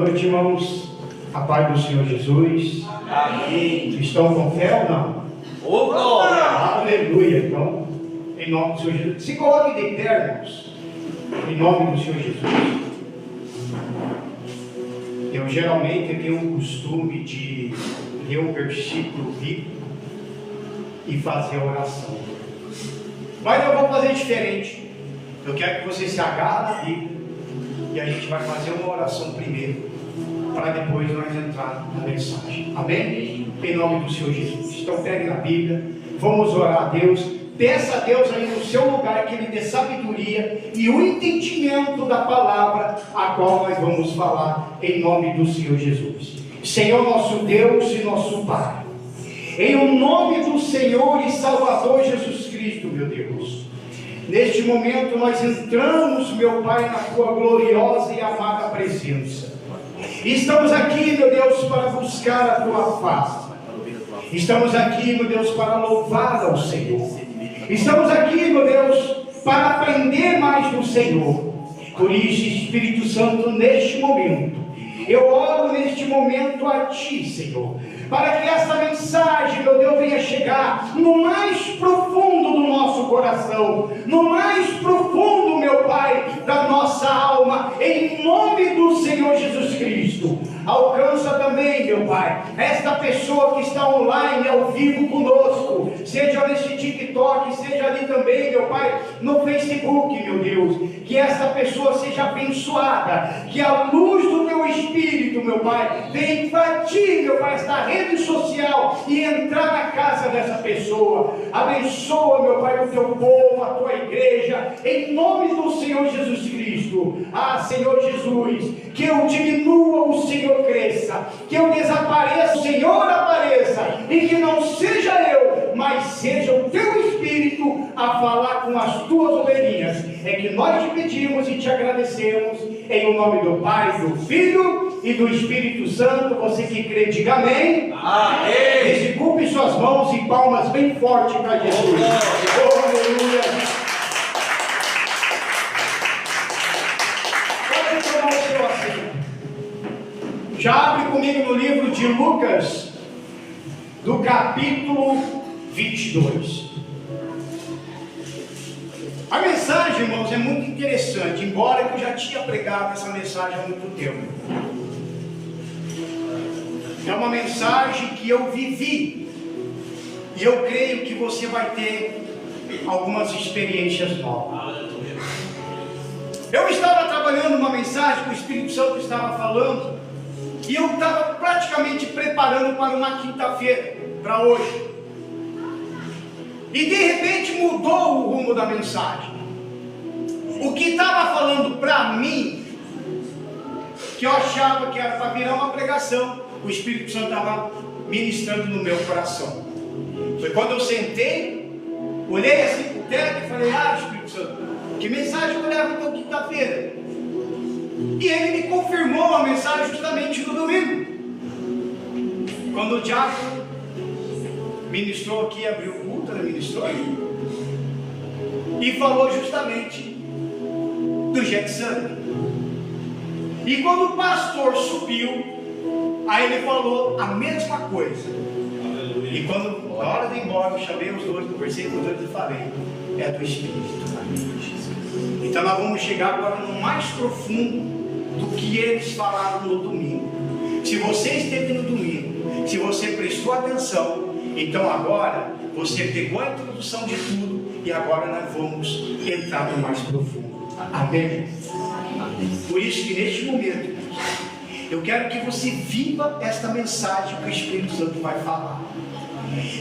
noite, irmãos. A paz do Senhor Jesus. Amém. Estão com fé ou não? Ô, glória! Aleluia. Então, em nome do Senhor Jesus. Se coloque de pé, irmãos. Em nome do Senhor Jesus. Eu geralmente tenho o costume de ler um versículo bíblico e fazer a oração. Mas eu vou fazer diferente. Eu quero que você se agarre na Bíblia e a gente vai fazer uma oração primeiro, para depois nós entrar na mensagem. Amém? Em nome do Senhor Jesus. Então pegue na Bíblia, vamos orar a Deus. Peça a Deus aí no seu lugar que Ele dê sabedoria e o entendimento da palavra a qual nós vamos falar em nome do Senhor Jesus. Senhor nosso Deus e nosso Pai, em o nome do Senhor e Salvador Jesus Cristo, meu Deus, neste momento nós entramos, meu Pai, na Tua gloriosa e amada presença. Estamos aqui, meu Deus, para buscar a Tua face. Estamos aqui, meu Deus, para louvar ao Senhor. Estamos aqui, meu Deus, para aprender mais do Senhor. Por isso, Espírito Santo, neste momento, eu oro neste momento a Ti, Senhor, para que essa mensagem, meu Deus, venha chegar no mais profundo do nosso coração, no mais profundo, meu Pai, da nossa alma, em nome do Senhor Jesus Cristo. Alcança também, meu Pai, esta pessoa que está online, ao vivo conosco, seja nesse TikTok, seja ali também, meu Pai, no Facebook, meu Deus, que esta pessoa seja abençoada, que a luz do Teu Espírito, meu Pai, venha invadir, meu Pai, esta rede social e entrar na casa dessa pessoa. Abençoa, meu Pai, o Teu povo, a Tua igreja, em nome do Senhor Jesus Cristo. Ah, Senhor Jesus, que eu diminua, o Senhor cresça, que eu desapareça, o Senhor apareça, e que não seja eu, mas seja o Teu Espírito a falar com as Tuas ovelhinhas. É que nós te pedimos e te agradecemos, em o nome do Pai, do Filho e do Espírito Santo. Você que crê, diga amém. Amém. Desculpe suas mãos e palmas bem forte para Jesus. Oh, aleluia. Pode tomar o seu assento. Já abre comigo no livro de Lucas, do capítulo 22. A mensagem, irmãos, é muito interessante, embora eu já tinha pregado essa mensagem há muito tempo. É uma mensagem que eu vivi, e eu creio que você vai ter algumas experiências novas. Eu estava trabalhando uma mensagem que o Espírito Santo estava falando, e eu estava praticamente preparando para uma quinta-feira, para hoje. E de repente mudou o rumo da mensagem. O que estava falando para mim, que eu achava que era para virar uma pregação, o Espírito Santo estava ministrando no meu coração. Foi quando eu sentei, olhei assim para o teto e falei: ah, Espírito Santo, que mensagem eu levo para quinta-feira? E ele me confirmou a mensagem justamente no domingo, quando o diácono ministrou aqui, abriu o culto, ele ministrou e falou justamente do Getsemane. E quando o pastor subiu, aí ele falou a mesma coisa. E quando, na hora de ir embora, eu chamei os dois, conversei com os dois e falei: é do Espírito. Então nós vamos chegar agora no mais profundo do que eles falaram no domingo. Se você esteve no domingo, se você prestou atenção, então agora você pegou a introdução de tudo e agora nós vamos entrar no mais profundo. Amém? Por isso que neste momento eu quero que você viva esta mensagem que o Espírito Santo vai falar.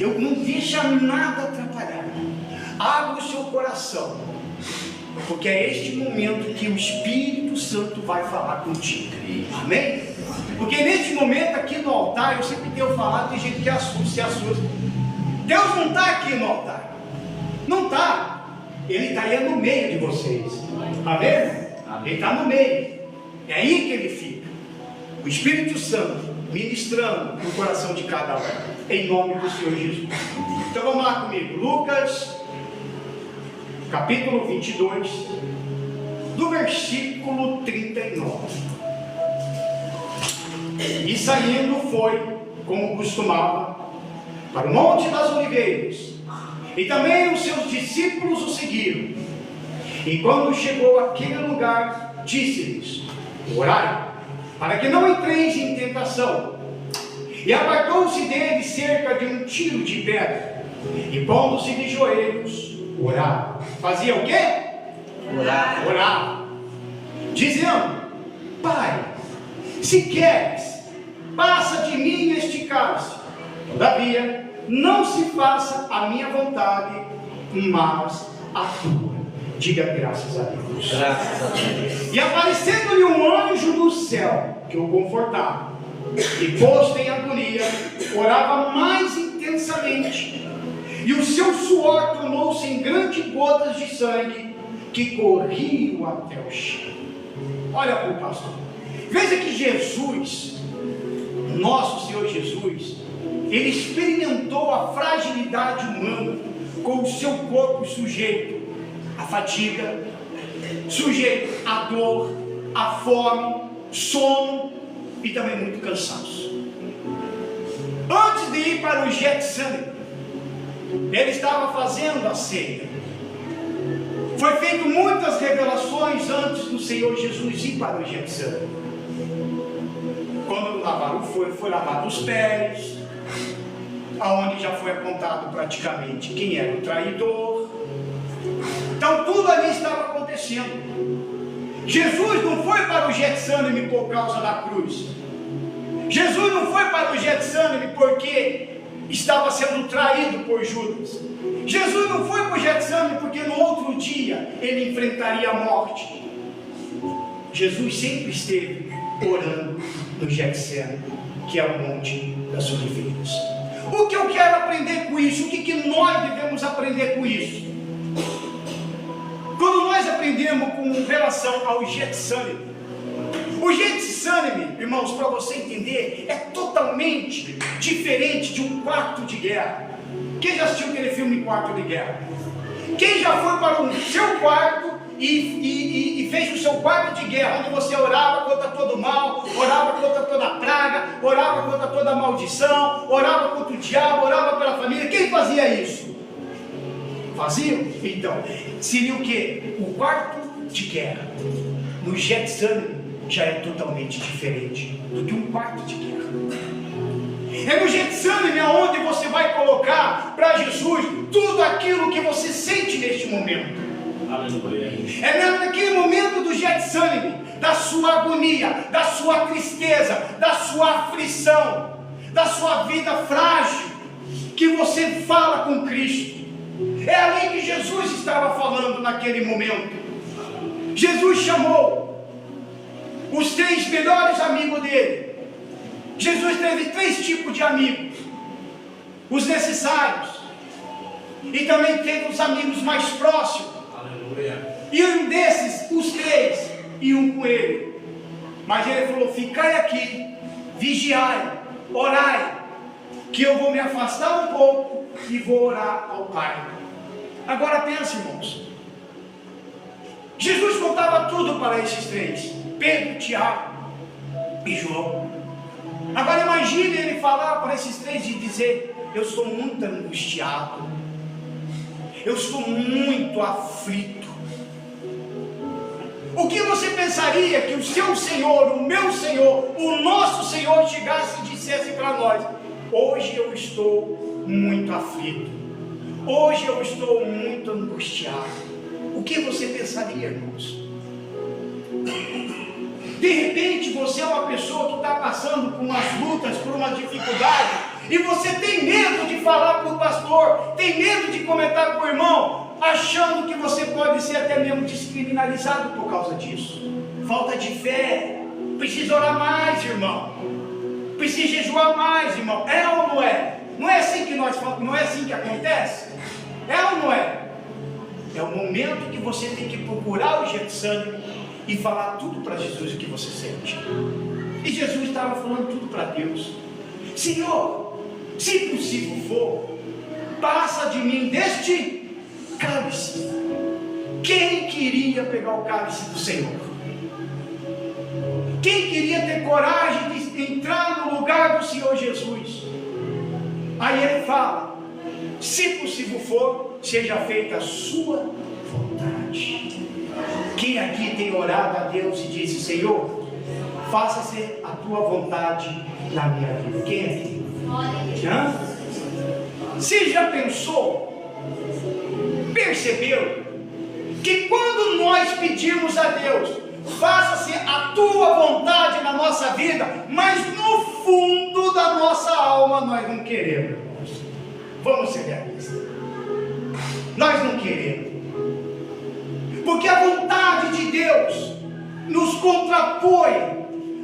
Eu não deixa nada atrapalhar. Abra o seu coração, porque é este momento que o Espírito Santo vai falar contigo. Amém? Porque neste momento aqui no altar, eu sempre tenho falado, tem gente que se assusta. Deus não está aqui no altar. Não está. Ele está aí no meio de vocês. Amém? Ele está no meio. É aí que ele fica. O Espírito Santo ministrando no coração de cada um. Em nome do Senhor Jesus. Então vamos lá comigo. Lucas, capítulo 22, do versículo 39. E saindo foi, como costumava, para o Monte das Oliveiras. E também os seus discípulos o seguiram. E quando chegou àquele lugar, disse-lhes: orai, para que não entreis em tentação. E apartou-se dele cerca de um tiro de pedra. E pondo-se de joelhos, orava. Fazia o quê? Orava. Dizendo: Pai, se queres, passa de mim este cálice. Todavia, não se faça a minha vontade, mas a tua. Diga graças a Deus. Graças a Deus. E aparecendo-lhe um anjo do céu, que o confortava, e posto em agonia, orava mais intensamente. E o seu suor tornou-se em grandes gotas de sangue, que corriam até o chão. Olha para o pastor. Veja que Jesus, nosso Senhor Jesus, ele experimentou a fragilidade humana com o seu corpo sujeito à fadiga, sujeito à dor, à fome, sono e também muito cansaço. Antes de ir para o Getsemane, ele estava fazendo a ceia. Foi feito muitas revelações antes do Senhor Jesus ir para o Getsemane. Quando foi lavado os pés, aonde já foi apontado praticamente quem era o traidor. Então tudo ali estava acontecendo. Jesus não foi para o Getsemane por causa da cruz. Jesus não foi para o Getsemane porque estava sendo traído por Judas. Jesus não foi para o Getsemane porque no outro dia ele enfrentaria a morte. Jesus sempre esteve orando no Getsemane, que é o Monte das Oliveiras. O que eu quero aprender com isso? O que nós devemos aprender com isso? Quando nós aprendemos com relação ao Getsemane, o Getsemane, irmãos, para você entender, é totalmente diferente de um quarto de guerra. Quem já assistiu aquele filme Quarto de Guerra? Quem já foi para o seu quarto e fez o seu quarto de guerra, onde você orava contra todo mal, orava contra toda praga, orava contra toda maldição, orava contra o diabo, orava pela família? Quem fazia isso? Faziam? Então, seria o que? O quarto de guerra. No Getsemane já é totalmente diferente do que um quarto de guerra. É no Getsemane onde você vai colocar para Jesus tudo aquilo que você sente neste momento. Aleluia. É naquele momento do Getsemane, da sua agonia, da sua tristeza, da sua aflição, da sua vida frágil, que você fala com Cristo. É ali que Jesus estava falando naquele momento. Jesus chamou os 3 melhores amigos dele. Jesus teve 3 tipos de amigos: os necessários, e também teve os amigos mais próximos. Aleluia. E um desses, os 3, iam com ele. Mas ele falou: ficai aqui, vigiai, orai, que eu vou me afastar um pouco e vou orar ao Pai. Agora pensa, irmãos. Jesus contava tudo para esses 3: Pedro, Tiago e João. Agora imagine ele falar para esses 3 e dizer: eu estou muito angustiado, eu estou muito aflito. O que você pensaria que o seu Senhor, o meu Senhor, o nosso Senhor chegasse e dissesse para nós: hoje eu estou muito aflito, hoje eu estou muito angustiado? O que você pensaria, irmãos? De repente você é uma pessoa que está passando por umas lutas, por uma dificuldade, e você tem medo de falar para o pastor, tem medo de comentar com o irmão, achando que você pode ser até mesmo descriminalizado por causa disso. Falta de fé. Precisa orar mais, irmão. Precisa jejuar mais, irmão. É ou não é? Não é assim que nós falamos, não é assim que acontece? É ou não é? É o momento que você tem que procurar o Getsemane e falar tudo para Jesus o que você sente. E Jesus estava falando tudo para Deus: Senhor, se possível for, passa de mim deste cálice. Quem queria pegar o cálice do Senhor? Quem queria ter coragem de entrar lugar do Senhor Jesus. Aí ele fala: se possível for, seja feita a sua vontade. Quem aqui tem orado a Deus e disse: Senhor, faça-se a tua vontade na minha vida? Quem aqui? Você já pensou, percebeu, que quando nós pedimos a Deus, faça-se a tua vontade na nossa vida, mas no fundo da nossa alma nós não queremos? Vamos ser realistas. Nós não queremos. Porque a vontade de Deus nos contrapõe.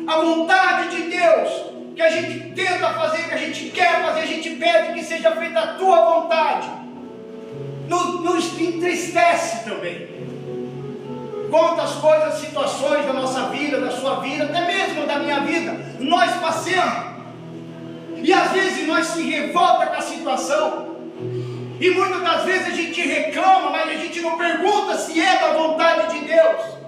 A vontade de Deus que a gente tenta fazer, que a gente quer fazer, a gente pede que seja feita a tua vontade, nos entristece também. Quantas coisas, situações da nossa vida, da sua vida, até mesmo da minha vida, nós passamos. E às vezes nós se revolta com a situação. E muitas das vezes a gente reclama, mas a gente não pergunta se é da vontade de Deus.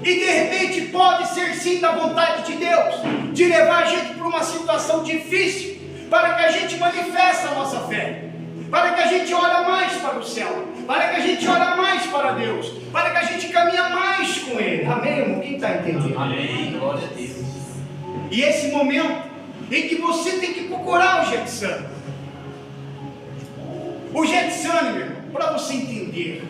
E de repente pode ser sim da vontade de Deus, de levar a gente para uma situação difícil, para que a gente manifeste a nossa fé, para que a gente olhe mais para o céu, para que a gente olhe mais para Deus, para que a gente caminhe mais com Ele. Amém, irmão? Quem está entendendo? Amém, glória a Deus. E esse momento em que você tem que procurar o Getsemane. O Getsemane, meu irmão, para você entender,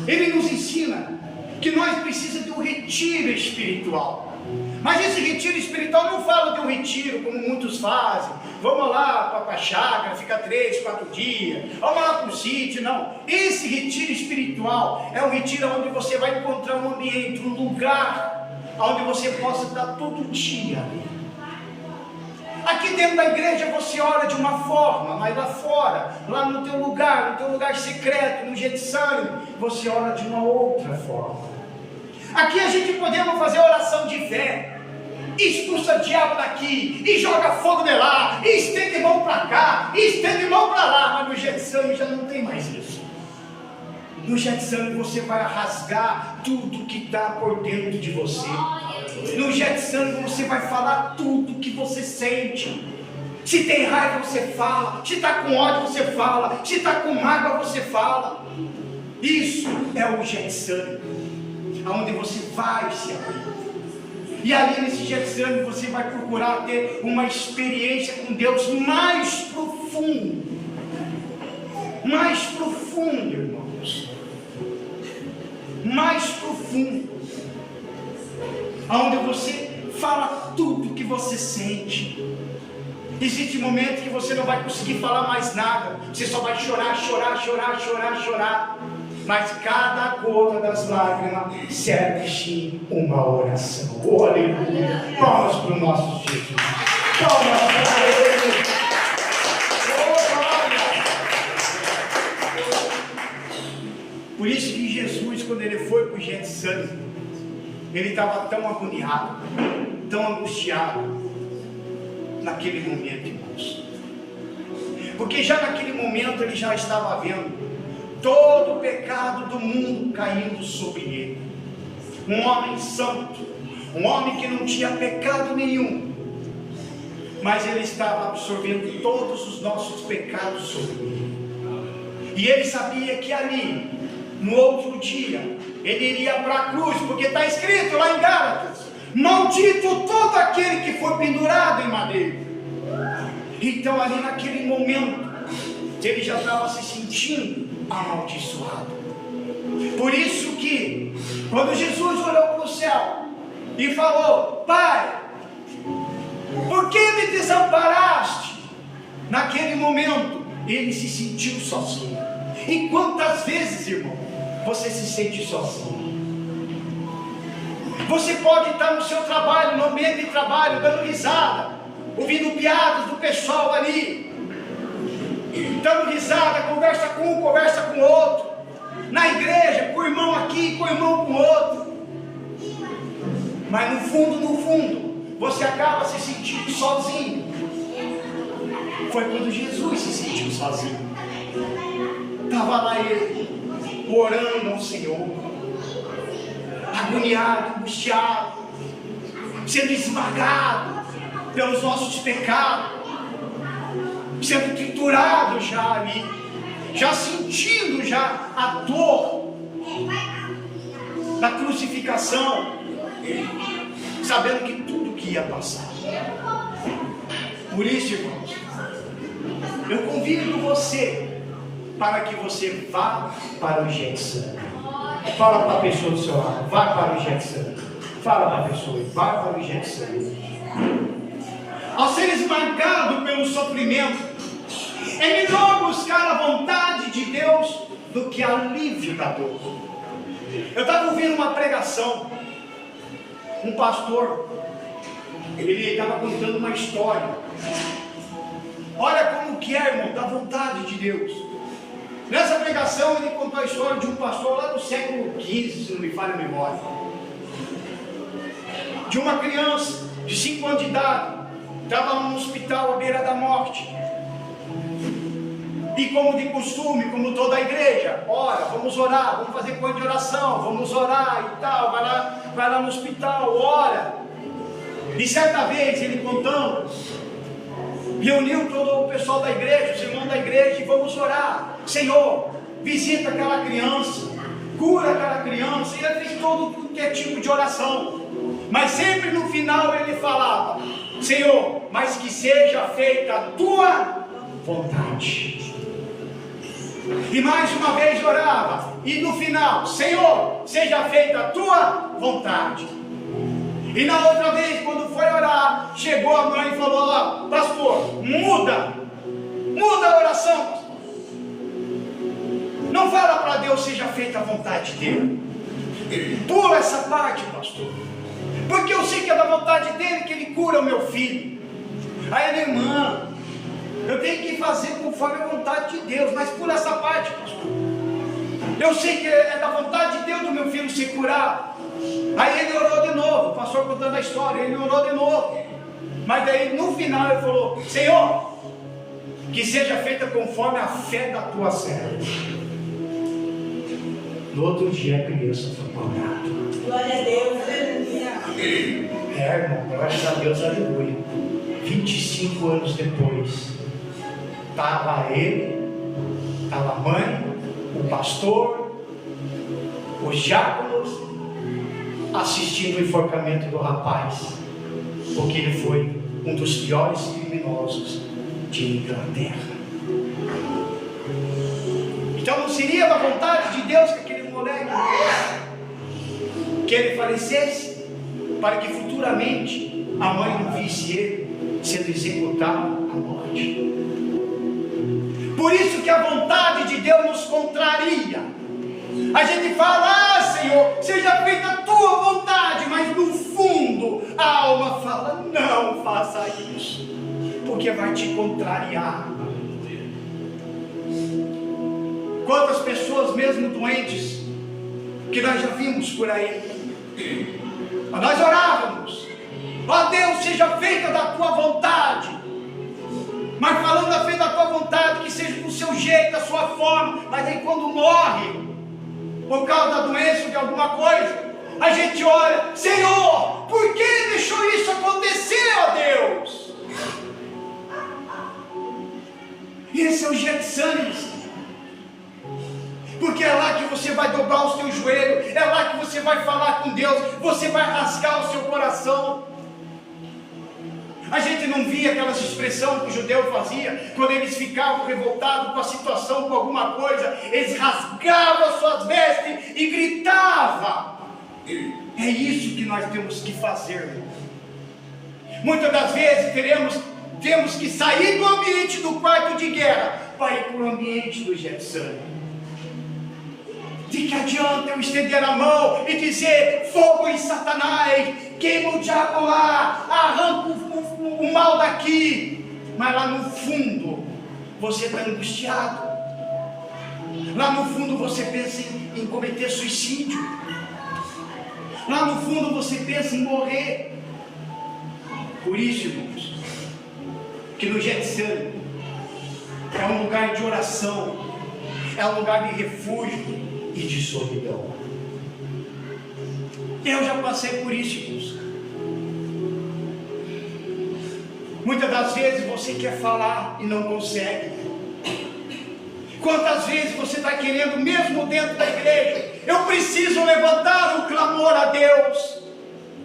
ele nos ensina que nós precisamos de um retiro espiritual. Mas esse retiro espiritual não fala de um retiro como muitos fazem. Vamos lá para a chácara, fica 3, 4 dias. Vamos lá para o sítio, não. Esse retiro espiritual é um retiro onde você vai encontrar um ambiente, um lugar onde você possa estar todo dia ali. Aqui dentro da igreja você ora de uma forma, mas lá fora, lá no teu lugar secreto, no Getsemane, você ora de uma outra forma. Aqui a gente podemos fazer oração de fé, expulsa o diabo daqui, e joga fogo de lá, e estende mão para cá, e estende mão para lá, mas no Getsemane já não tem mais isso. No Getsemane você vai rasgar tudo que está por dentro de você. No Getsemane você vai falar tudo que você sente. Se tem raiva você fala, se está com ódio você fala, se está com mágoa você fala. Isso é o Getsemane, onde você vai se abrir. E ali nesse Getsemane você vai procurar ter uma experiência com Deus mais profunda. Mais profundo, irmãos. Mais profundo. Onde você fala tudo que você sente. Existe momentos que você não vai conseguir falar mais nada. Você só vai chorar, chorar, chorar, chorar, chorar. Mas cada gota das lágrimas serve sim uma oração. Oh, aleluia! Palmas para o nosso Jesus. Palmas para Ele. Oh, glória! Por isso que Jesus, quando Ele foi para o Getsemane, Ele estava tão agoniado, tão angustiado, naquele momento, irmãos. Porque já naquele momento Ele já estava vendo todo o pecado do mundo caindo sobre ele. Um homem santo, um homem que não tinha pecado nenhum, mas ele estava absorvendo todos os nossos pecados sobre ele. E ele sabia que ali, no outro dia, ele iria para a cruz, porque está escrito lá em Gálatas: maldito todo aquele que foi pendurado em madeira. Então ali naquele momento, ele já estava se sentindo amaldiçoado. Por isso que quando Jesus olhou para o céu e falou: Pai, por que me desamparaste? Naquele momento ele se sentiu sozinho. E quantas vezes, irmão, você se sente sozinho? Você pode estar no seu trabalho, no ambiente de trabalho, dando risada, ouvindo piadas do pessoal ali, dando risada, conversa com um, conversa com o outro, na igreja, com o irmão aqui, com o irmão com o outro, mas no fundo, você acaba se sentindo sozinho. Foi quando Jesus se sentiu sozinho. Estava lá ele, orando ao Senhor, agoniado, angustiado, sendo esmagado, pelos nossos pecados, sendo triturado já ali, já sentindo já a dor da crucificação, sabendo que tudo que ia passar. Por isso, irmãos, eu convido você para que você vá para o Getsemane. Fala para a pessoa do seu lado, vá para o Getsemane. Fala para a pessoa, vá para o Getsemane. Ao ser esmagado pelo sofrimento, é melhor buscar a vontade de Deus do que alívio da dor. Eu estava ouvindo uma pregação, um pastor, ele estava contando uma história. Olha como que é, irmão, da vontade de Deus. Nessa pregação ele contou a história de um pastor lá do século XV, se não me falha a memória, de uma criança de 5 anos de idade, estava no hospital à beira da morte. E como de costume, como toda a igreja, ora, vamos orar, vamos fazer coisa de oração, vamos orar e tal, vai lá no hospital, ora. E certa vez ele contando, reuniu todo o pessoal da igreja, os irmãos da igreja, e vamos orar. Senhor, visita aquela criança, cura aquela criança. E ele fez todo que é tipo de oração, mas sempre no final ele falava: Senhor, mas que seja feita a tua vontade. E mais uma vez orava, e no final: Senhor, seja feita a tua vontade. E na outra vez, quando foi orar, chegou a mãe e falou lá: pastor, muda a oração, pastor. Não fala para Deus seja feita a vontade dele. Pula essa parte, pastor, porque eu sei que é da vontade dele que ele cura o meu filho. Aí ele: irmã, eu tenho que fazer conforme a vontade de Deus, mas pula essa parte, pastor. Eu sei que é da vontade de Deus do meu filho ser curado. Aí ele orou de novo, o pastor contando a história, ele orou de novo. Mas daí no final ele falou: Senhor, que seja feita conforme a fé da tua serva. No outro dia a criança foi curada. Glória a Deus, aleluia. Irmão, graças a Deus, aleluia. 25 anos depois, estava ele, estava a mãe, o pastor, os diáconos, assistindo o enforcamento do rapaz, porque ele foi um dos piores criminosos de Inglaterra. Então não seria da vontade de Deus que aquele moleque, que ele falecesse, para que futuramente a mãe não visse ele sendo executado à morte. Por isso que a vontade de Deus nos contraria. A gente fala: Senhor, seja feita a tua vontade, mas no fundo a alma fala: não faça isso, porque vai te contrariar. Quantas pessoas mesmo doentes que nós já vimos por aí, nós orávamos: ó Deus, seja feita da tua vontade, mas falando a fé da tua vontade, que seja do seu jeito, da sua forma. Mas aí quando morre por causa da doença ou de alguma coisa, a gente ora: Senhor, por que deixou isso acontecer, ó Deus? E esse é o Getsemane, porque é lá que você vai dobrar os teus joelhos, é lá que você vai falar com Deus, você vai rasgar o seu coração. A gente não via aquelas expressões que o judeu fazia, quando eles ficavam revoltados com a situação, com alguma coisa, eles rasgavam as suas vestes e gritavam. É isso que nós temos que fazer, irmão. Muitas das vezes temos que sair do ambiente do quarto de guerra para ir para o ambiente do Getsemane. De que adianta eu estender a mão e dizer: fogo em Satanás, queima o diabo lá, arranca o mal daqui, mas lá no fundo você está angustiado, lá no fundo você pensa em cometer suicídio, lá no fundo você pensa em morrer. Por isso, irmãos, que no Getsemane é um lugar de oração, é um lugar de refúgio e de solidão. Eu já passei por isso, irmãos. Muitas das vezes você quer falar e não consegue. Quantas vezes você está querendo, mesmo dentro da igreja, eu preciso levantar um clamor a Deus,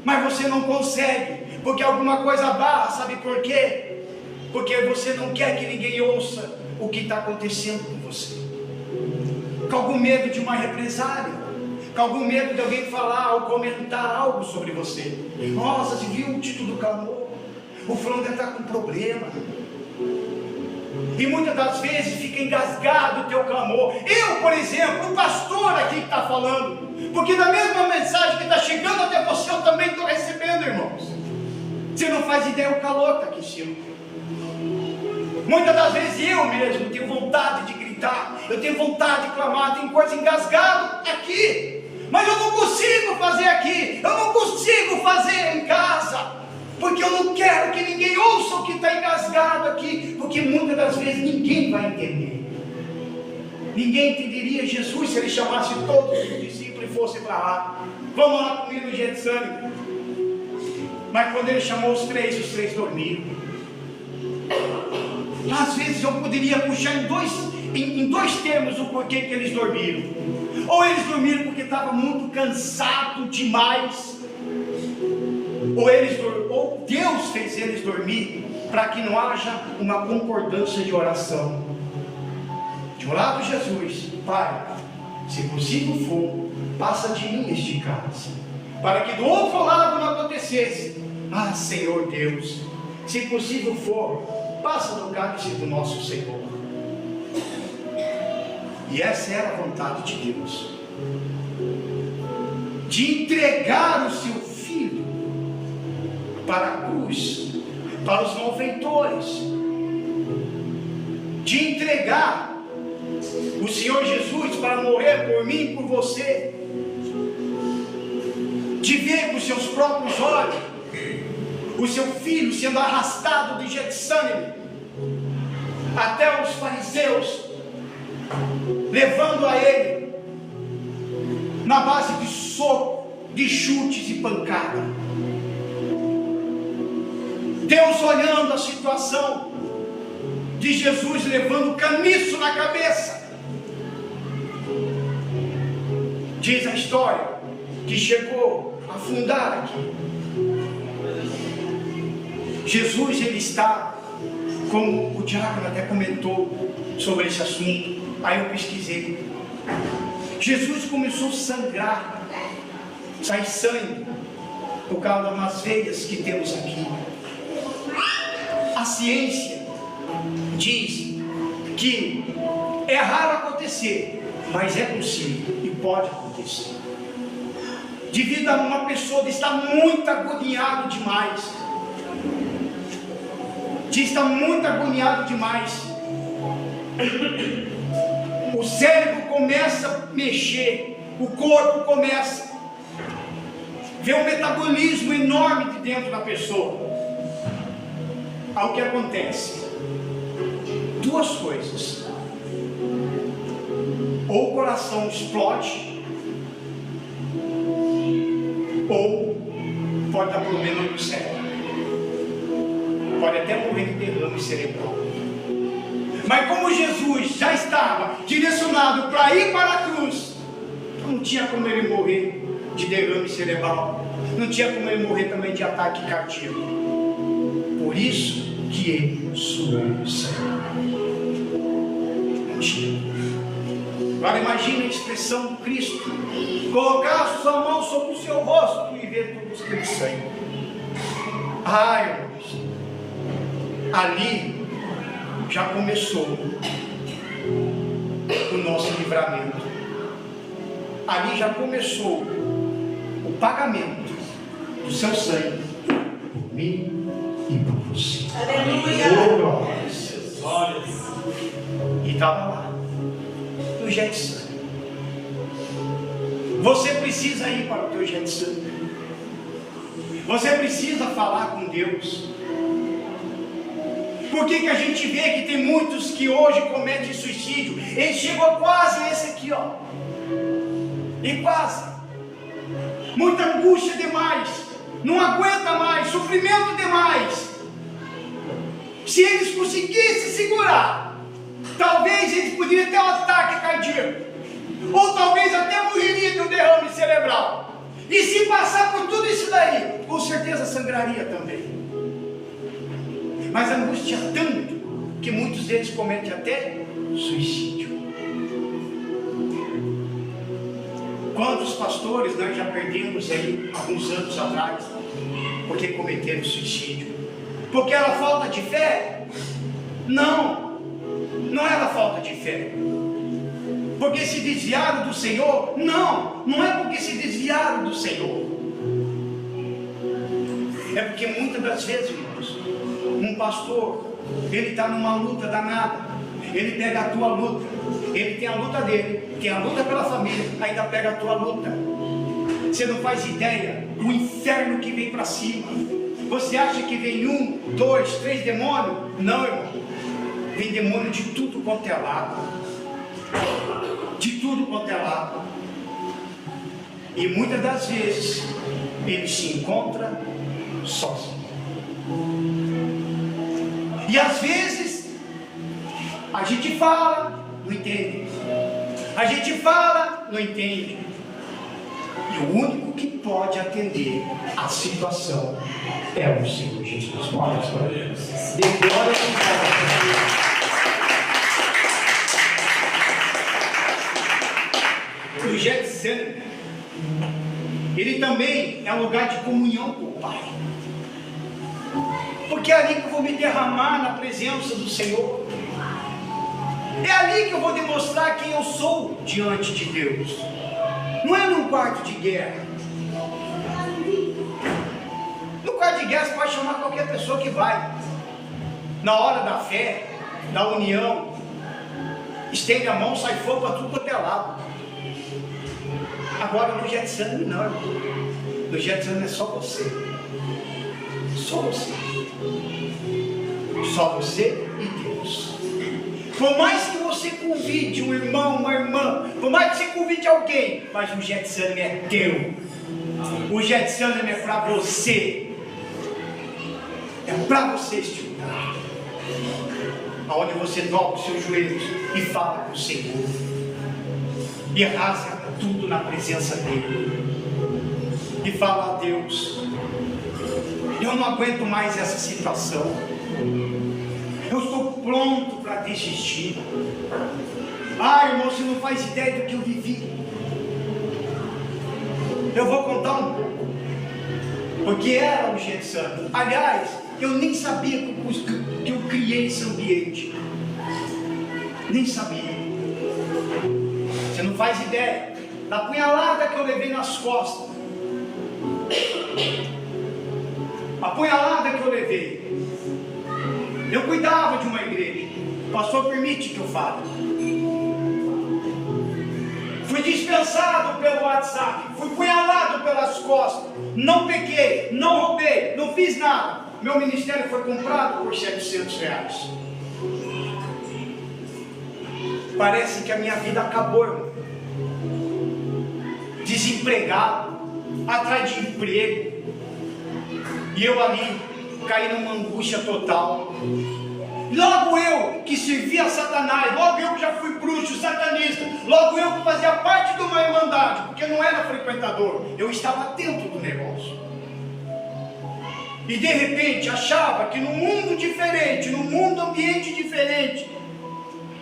mas você não consegue, porque alguma coisa barra, sabe por quê? Porque você não quer que ninguém ouça o que está acontecendo com você, com algum medo de uma represália, com algum medo de alguém falar ou comentar algo sobre você. Nossa, você viu o título do clamor? O fulano deve estar com problema. E muitas das vezes fica engasgado o teu clamor. Eu, por exemplo, o pastor aqui que está falando, porque da mesma mensagem que está chegando até você, eu também estou recebendo, irmãos. Você não faz ideia o calor que está aqui em cima. Muitas das vezes eu mesmo tenho vontade de gritar, eu tenho vontade de clamar, tem coisa engasgado aqui, mas eu não consigo fazer aqui, eu não consigo fazer em casa, porque eu não quero que ninguém ouça o que está engasgado aqui, porque muitas das vezes ninguém vai entender. Ninguém entenderia Jesus se ele chamasse todos os discípulos e fosse para lá. Vamos lá comigo no Getsemane. Mas quando ele chamou os três dormiram. Às vezes eu poderia puxar em dois termos o porquê que eles dormiram. Ou eles dormiram porque estavam muito cansados demais, ou Deus fez eles dormir para que não haja uma concordância de oração. De um lado Jesus, Pai, se possível for, passa de mim este cálice, para que do outro lado não acontecesse. Ah, Senhor Deus, se possível for, passa do cálice do nosso Senhor. E essa era a vontade de Deus, de entregar o seu Filho para a cruz, para os malfeitores, de entregar o Senhor Jesus para morrer por mim e por você, de ver com os seus próprios olhos o seu filho sendo arrastado de Getsemane até os fariseus, levando a ele na base de soco, de chutes e pancada. Deus olhando a situação de Jesus levando caniço na cabeça. Diz a história que chegou a afundar aqui. Jesus, ele está, como o diácono até comentou sobre esse assunto, aí eu pesquisei. Jesus começou a sangrar, sai sangue por causa das veias que temos aqui. A ciência diz que é raro acontecer, mas é possível e pode acontecer. Devido a uma pessoa de estar muito agoniado demais, de estar muito agoniado demais, o cérebro começa a mexer, o corpo começa a ver um metabolismo enorme de dentro da pessoa. Ao que acontece? Duas coisas: ou o coração explode, ou pode dar problema no cérebro, pode até morrer de derrame cerebral. Mas como Jesus já estava direcionado para ir para a cruz, não tinha como ele morrer de derrame cerebral, não tinha como ele morrer também de ataque cardíaco. Por isso que ele suou o sangue. Não tinha. Agora imagine a expressão do Cristo: colocar a sua mão sobre o seu rosto e ver todo aquele sangue. Ai, irmãos, ali já começou o nosso livramento. Ali já começou o pagamento do seu sangue por mim e por você. Aleluia! E estava lá no Getsemane. Você precisa ir para o teu Getsemane. Você precisa falar com Deus. Por que a gente vê que tem muitos que hoje cometem suicídio? Ele chegou quase nesse aqui, ó. E quase. Muita angústia demais. Não aguenta mais. Sofrimento demais. Se eles conseguissem segurar, talvez eles poderiam ter um ataque cardíaco, ou talvez até morreria de um derrame cerebral. E se passar por tudo isso daí, com certeza sangraria também. Mas angustia tanto que muitos deles cometem até suicídio. Quantos pastores nós já perdemos aí alguns anos atrás porque cometeram suicídio? Porque era falta de fé? Não, não era falta de fé. Porque se desviaram do Senhor? Não, não é porque se desviaram do Senhor. É porque muitas das vezes, irmãos, um pastor, ele está numa luta danada, ele pega a tua luta, ele tem a luta dele, tem a luta pela família, ainda pega a tua luta. Você não faz ideia o inferno que vem para cima. Você acha que vem 1, 2, 3 demônios? Não, irmão. Vem demônio de tudo quanto é lado. De tudo quanto é lado. E muitas das vezes ele se encontra sozinho. E às vezes a gente fala, não entende. A gente fala, não entende. E o único que pode atender a situação é o Senhor Jesus. Olha só. Dê glória a Deus. O Getsemane, ele também é um lugar de comunhão com o Pai. Porque é ali que eu vou me derramar na presença do Senhor. É ali que eu vou demonstrar quem eu sou diante de Deus. Não é num quarto de guerra. No quarto de guerra você pode chamar qualquer pessoa que vai. Na hora da fé, da união, estende a mão, sai fogo para tudo quanto é lado. Agora no Getsemane não, irmão. No Getsemane é só você. Só você. Só você e Deus. Por mais que você convide um irmão, uma irmã, por mais que você convide alguém, mas o Getsemane é teu. O Getsemane é para você. É para você este lugar. Onde você dobra os seus joelhos e fala com o Senhor. E rasga tudo na presença dele. E fala a Deus: eu não aguento mais essa situação. Eu estou pronto para desistir. Ah, irmão, você não faz ideia do que eu vivi. Eu vou contar um pouco. Porque era o Getsemane. Aliás, eu nem sabia que eu criei esse ambiente. Nem sabia. Você não faz ideia da punhalada que eu levei nas costas. A punhalada que eu levei. Eu cuidava de uma igreja. O pastor permite que eu fale. Fui dispensado pelo WhatsApp. Fui punhalado pelas costas. Não pequei, não roubei, não fiz nada. Meu ministério foi comprado por R$700. Parece que a minha vida acabou, irmão. Desempregado, atrás de emprego. E eu ali caí numa angústia total. Logo eu que servia a Satanás, logo eu que já fui bruxo, satanista, logo eu que fazia parte de uma irmandade, porque eu não era frequentador, eu estava dentro do negócio. E de repente achava que num mundo diferente, num mundo ambiente diferente,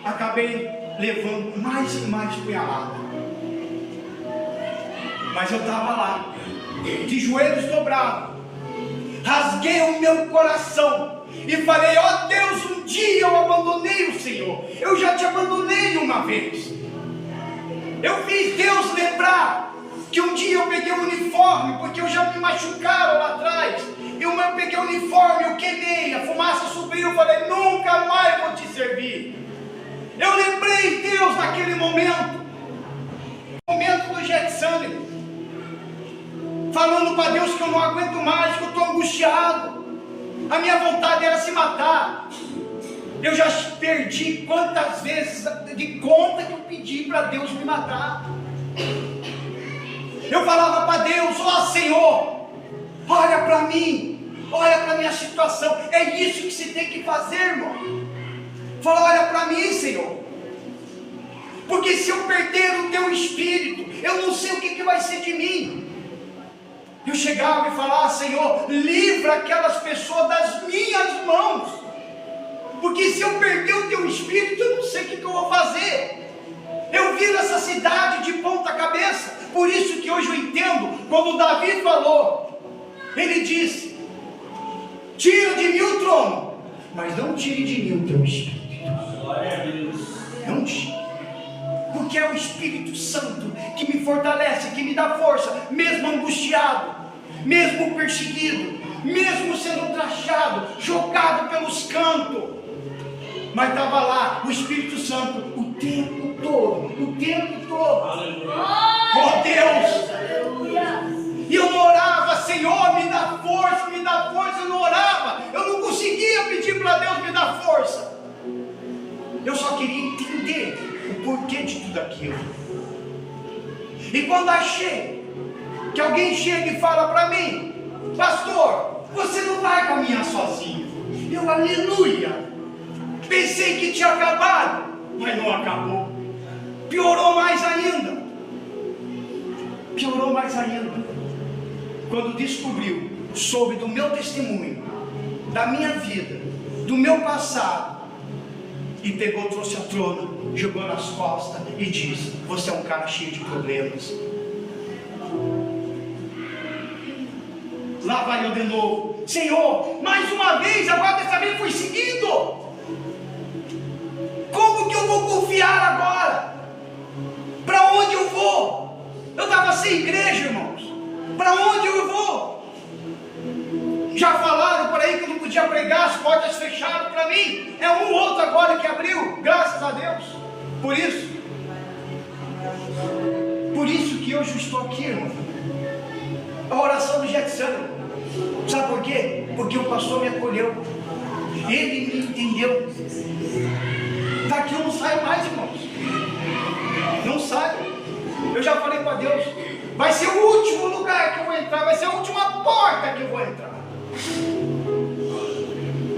acabei levando mais e mais punhalada. Mas eu estava lá, de joelhos dobrados, rasguei o meu coração e falei: ó Deus, um dia eu abandonei o Senhor. Eu já te abandonei uma vez. Eu fiz Deus lembrar que um dia eu peguei um uniforme, porque eu já me machucaram lá atrás. Eu peguei o uniforme, eu queimei, a fumaça subiu, eu falei: nunca mais vou te servir. Eu lembrei Deus naquele momento, do Getsemane, falando para Deus que eu não aguento mais, que eu estou angustiado. A minha vontade era se matar. Eu já perdi quantas vezes de conta que eu pedi para Deus me matar. Eu falava para Deus: ó Senhor, olha para mim, olha para a minha situação. É isso que se tem que fazer, irmão. Fala, olha para mim, Senhor. Porque se eu perder o teu espírito, eu não sei o que vai ser de mim. Eu chegava e falava, Senhor, livra aquelas pessoas das minhas mãos. Porque se eu perder o teu espírito, eu não sei o que eu vou fazer. Eu vi nessa cidade de ponta cabeça. Por isso que hoje eu entendo, quando Davi falou, ele disse, tira de mim o trono, mas não tire de mim o teu espírito. Não tire. Porque é o Espírito Santo que me fortalece, que me dá força, mesmo angustiado, mesmo perseguido, mesmo sendo trachado, jogado pelos cantos. Mas estava lá o Espírito Santo o tempo todo, Oh Deus! E eu não orava, Senhor, me dá força, eu não orava, eu não conseguia pedir para Deus me dar força. Eu só queria entender o porquê de tudo aquilo. E quando achei que alguém chega e fala para mim, pastor, você não vai caminhar sozinho. Eu, aleluia. Pensei que tinha acabado, mas não acabou. Piorou mais ainda. Quando descobriu, soube do meu testemunho, da minha vida, do meu passado, e pegou, trouxe a trona, jogou nas costas e disse, você é um cara cheio de problemas. Lá vai eu de novo, Senhor, mais uma vez, agora dessa vez fui seguido. Como que eu vou confiar agora? Para onde eu vou? Eu estava sem igreja, irmãos. Para onde eu vou? Já falaram por aí que eu não podia pregar, as portas fecharam para mim. É um ou outro agora que abriu, graças a Deus. Por isso que hoje eu estou aqui, irmão. A oração do Getsemane. Sabe por quê? Porque o pastor me acolheu. Ele me entendeu. Daqui eu não saio mais, irmãos. Não saio. Eu já falei para Deus, vai ser o último lugar que eu vou entrar, vai ser a última porta que eu vou entrar.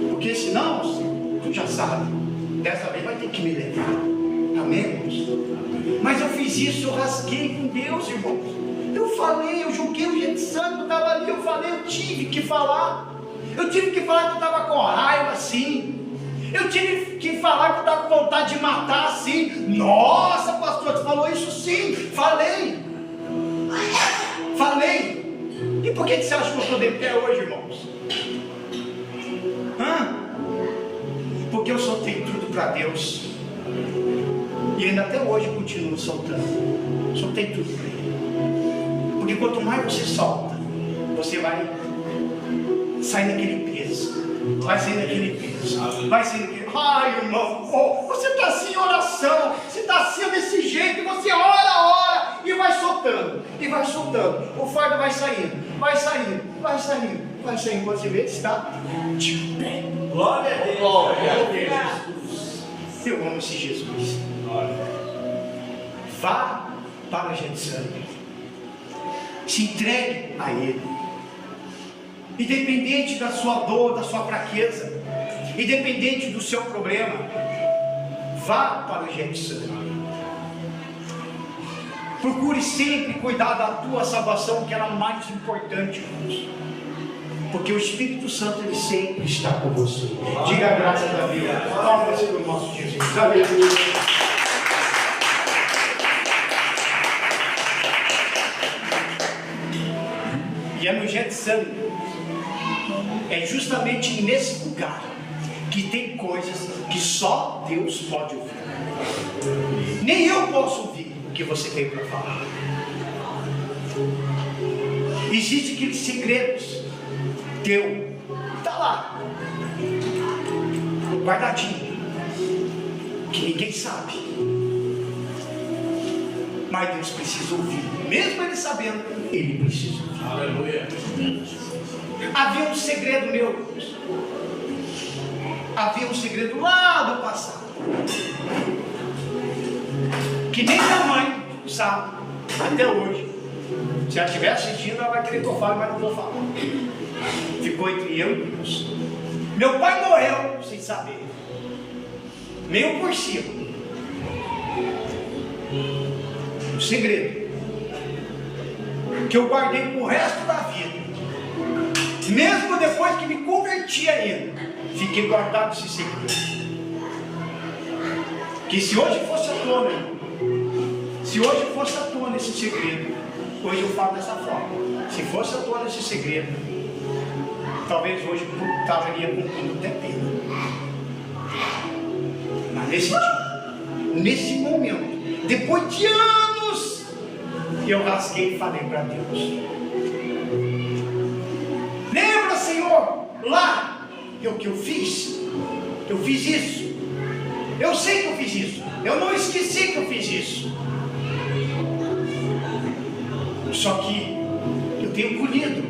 Porque senão, tu já sabe, dessa vez vai ter que me levar. Amém, irmãos? Mas eu fiz isso, eu rasguei com Deus, irmãos. Eu falei, eu julguei o Getsemane, eu estava ali, eu falei, eu tive que falar. Eu tive que falar que eu estava com raiva, sim. Eu tive que falar que eu estava com vontade de matar, sim. Nossa, pastor, tu falou isso? Sim, falei. E por que você acha que eu estou de pé hoje, irmãos? Porque eu soltei tudo para Deus. E ainda até hoje eu continuo soltando. Soltei tudo para Ele. Porque quanto mais você solta, você vai sair daquele peso. Vai sair daquele peso. Ai, irmão, você está assim em oração. Você está assim desse jeito. Você ora e vai soltando. O fardo vai saindo. Quando você vê, está de pé. Glória a Deus. Eu amo esse Jesus. Vá para Getsemane. Se entregue a Ele. Independente da sua dor, da sua fraqueza, independente do seu problema, vá para o Getsemane. Procure sempre cuidar da tua salvação, que é a mais importante, irmãos. Porque o Espírito Santo, ele sempre está com você. Diga graças a Deus. Palmas para o nosso Jesus. Aleluia. E é no Getsemane, é justamente nesse lugar que tem coisas que só Deus pode ouvir. Nem eu posso ouvir o que você tem para falar. Existem aqueles segredos teu, está lá, guardadinho, que ninguém sabe. Mas Deus precisa ouvir, mesmo Ele sabendo, Ele precisa ouvir. Aleluia. Havia um segredo meu, havia um segredo lá do passado, que nem minha mãe sabe até hoje. Se ela estiver assistindo, ela vai querer que eu fale, mas não vou falar. Ficou entre eu e Deus. Meu pai morreu, sem saber, meio por cima. Um segredo que eu guardei pro resto da vida. Mesmo depois que me converti ainda, fiquei guardado esse segredo. Que se hoje fosse à tona, se hoje fosse à tona esse segredo, hoje eu falo dessa forma. Se fosse à tona esse segredo, talvez hoje eu estaria cumprindo até pena. Mas nesse dia, nesse momento, depois de anos, eu rasguei e falei para Deus: lembra, Senhor, lá o que eu fiz? Eu fiz isso. Eu sei que eu fiz isso. Eu não esqueci que eu fiz isso. Só que eu tenho colhido.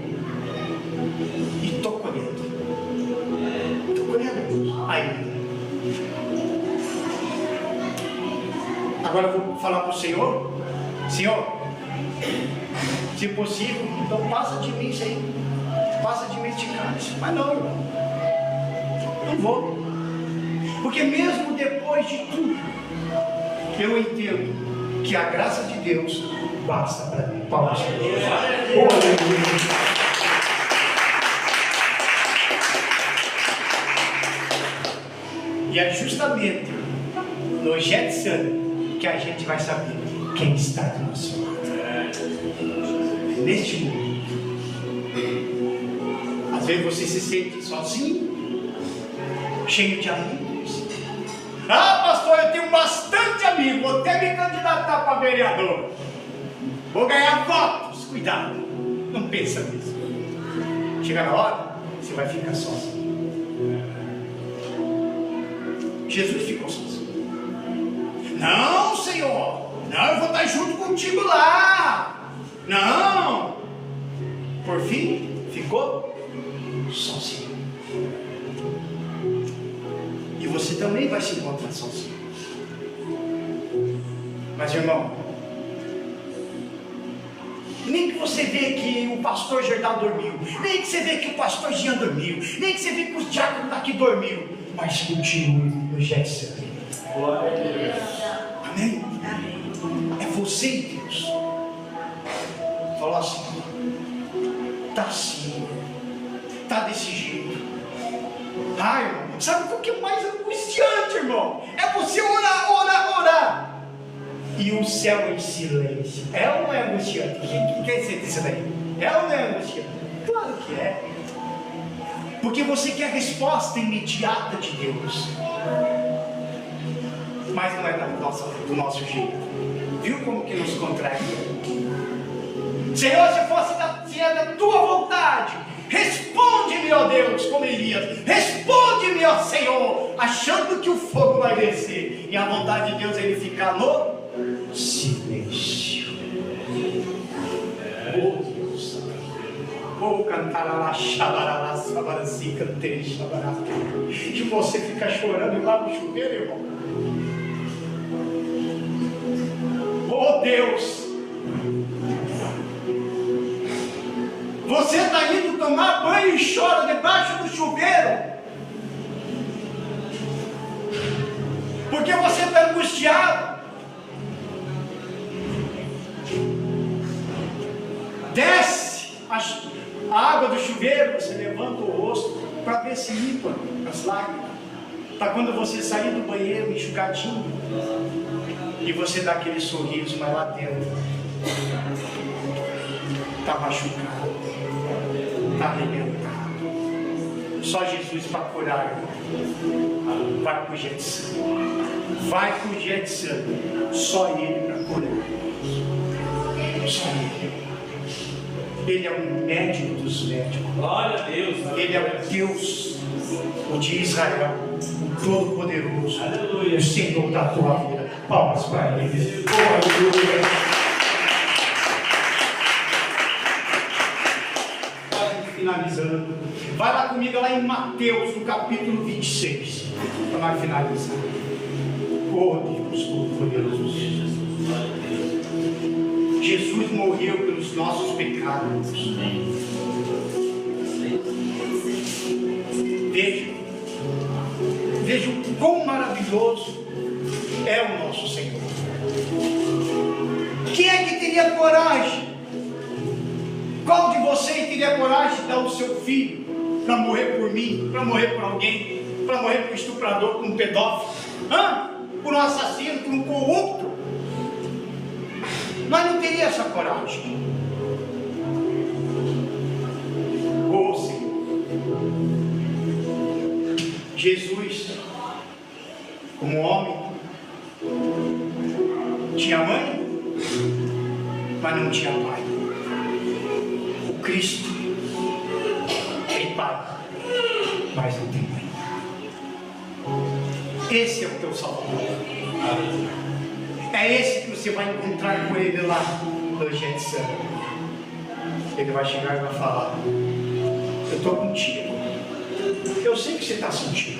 E estou colhendo. Estou colhendo ainda. Agora eu vou falar para o Senhor: Senhor, se possível, então passa de mim isso aí. Passa de mim este cálice. Mas não, irmão. Não vou. Porque mesmo depois de tudo, eu entendo que a graça de Deus basta para mim. Palmas para Deus. E é justamente no Getsemane que a gente vai saber quem está do nosso lado. Neste mundo. Às vezes você se sente sozinho, cheio de amigos. Ah, pastor, eu tenho bastante amigos, vou até me candidatar para vereador. Vou ganhar votos. Cuidado, não pensa nisso. Chega na hora, você vai ficar sozinho. Jesus ficou sozinho. Não, Senhor, não, eu vou estar junto contigo lá. Não. Por fim, ficou sozinho. E você também vai se encontrar sozinho. Mas, irmão, nem que você vê que o pastor Gerdau dormiu, nem que você vê que o pastor Jean dormiu, nem que você vê que os diáconos daqui dormiram, mas continue no Getsemane. Glória a Deus. Amém? É você e Deus. Falou assim: tá assim, tá desse jeito. Ai, irmão, sabe o que é mais angustiante, irmão? É você orar. E o céu em silêncio. É ou não é angustiante? Quem sente isso daí? É ou não é angustiante? Claro que é. Porque você quer a resposta imediata de Deus. Mas não é do nosso jeito. Viu como que nos contraria? Senhor, se é da tua vontade, responde-me, ó Deus, como Elias. Responde-me, ó Senhor, achando que o fogo vai descer. E a vontade de Deus é ele ficar no silêncio. Oh Deus. Oh, cantará, xabará, sabarasi, cantei, xabará. E você fica chorando lá no chuveiro, irmão. Oh Deus. Você está indo tomar banho e chora debaixo do chuveiro. Porque você está angustiado. Desce a água do chuveiro, você levanta o rosto para ver se limpa as lágrimas. Para quando você sair do banheiro enxugadinho e você dá aquele sorriso, mas lá dentro está machucado, está arrebentado. Só Jesus para curar. Vai para o Getsemane. Vai para o Getsemane. Só Ele para curar. Só Ele. Ele é o médico dos médicos. Glória a Deus. Ele é o Deus, o de Israel, o Todo-Poderoso. Aleluia. O Senhor da tua vida. Palmas para Ele. Aleluia. Quase finalizando. Vai lá comigo lá em Mateus, no capítulo 26. Para nós finalizar. Oh Deus Todo-Poderoso. Jesus morreu pelos nossos pecados. Veja, veja o quão maravilhoso é o nosso Senhor. Quem é que teria coragem? Qual de vocês teria coragem de dar o seu filho para morrer por mim, para morrer por alguém, para morrer por um estuprador, por um pedófilo, por um assassino, por um corrupto? Nós não teríamos essa coragem. Oh, Senhor. Jesus, como homem, tinha mãe, mas não tinha pai. O Cristo tem pai, mas não tem mãe. Esse é o teu Salvador. É esse que você vai encontrar com ele lá no Getsemane. Ele vai chegar e vai falar: eu estou contigo. Eu sei que você está sentindo.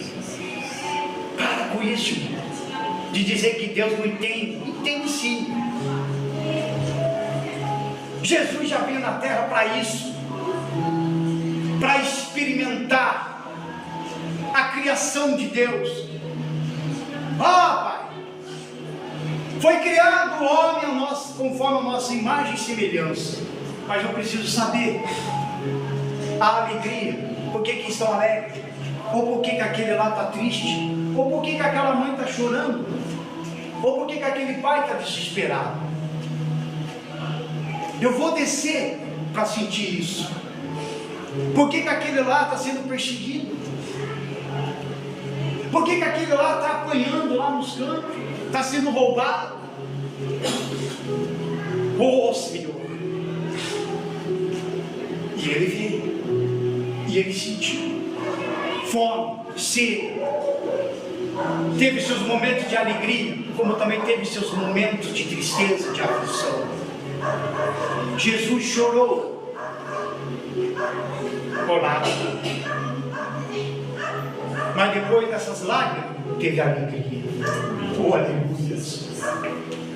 Para com isso, de dizer que Deus não entende. Entende sim. Jesus já veio na terra para isso, para experimentar a criação de Deus. Pai, foi criado o homem conforme a nossa imagem e semelhança. Mas eu preciso saber a alegria. Por que estão alegres? Ou por que aquele lá está triste? Ou por que aquela mãe está chorando? Ou por que aquele pai está desesperado? Eu vou descer para sentir isso. Por que aquele lá está sendo perseguido? Por que aquele lá está apanhando lá nos campos? Está sendo roubado? Oh, Senhor! E ele veio. E ele sentiu fome, sede. Teve seus momentos de alegria, como também teve seus momentos de tristeza, de aflição. Jesus chorou por lágrimas, mas depois dessas lágrimas teve alegria. Oh, aleluia!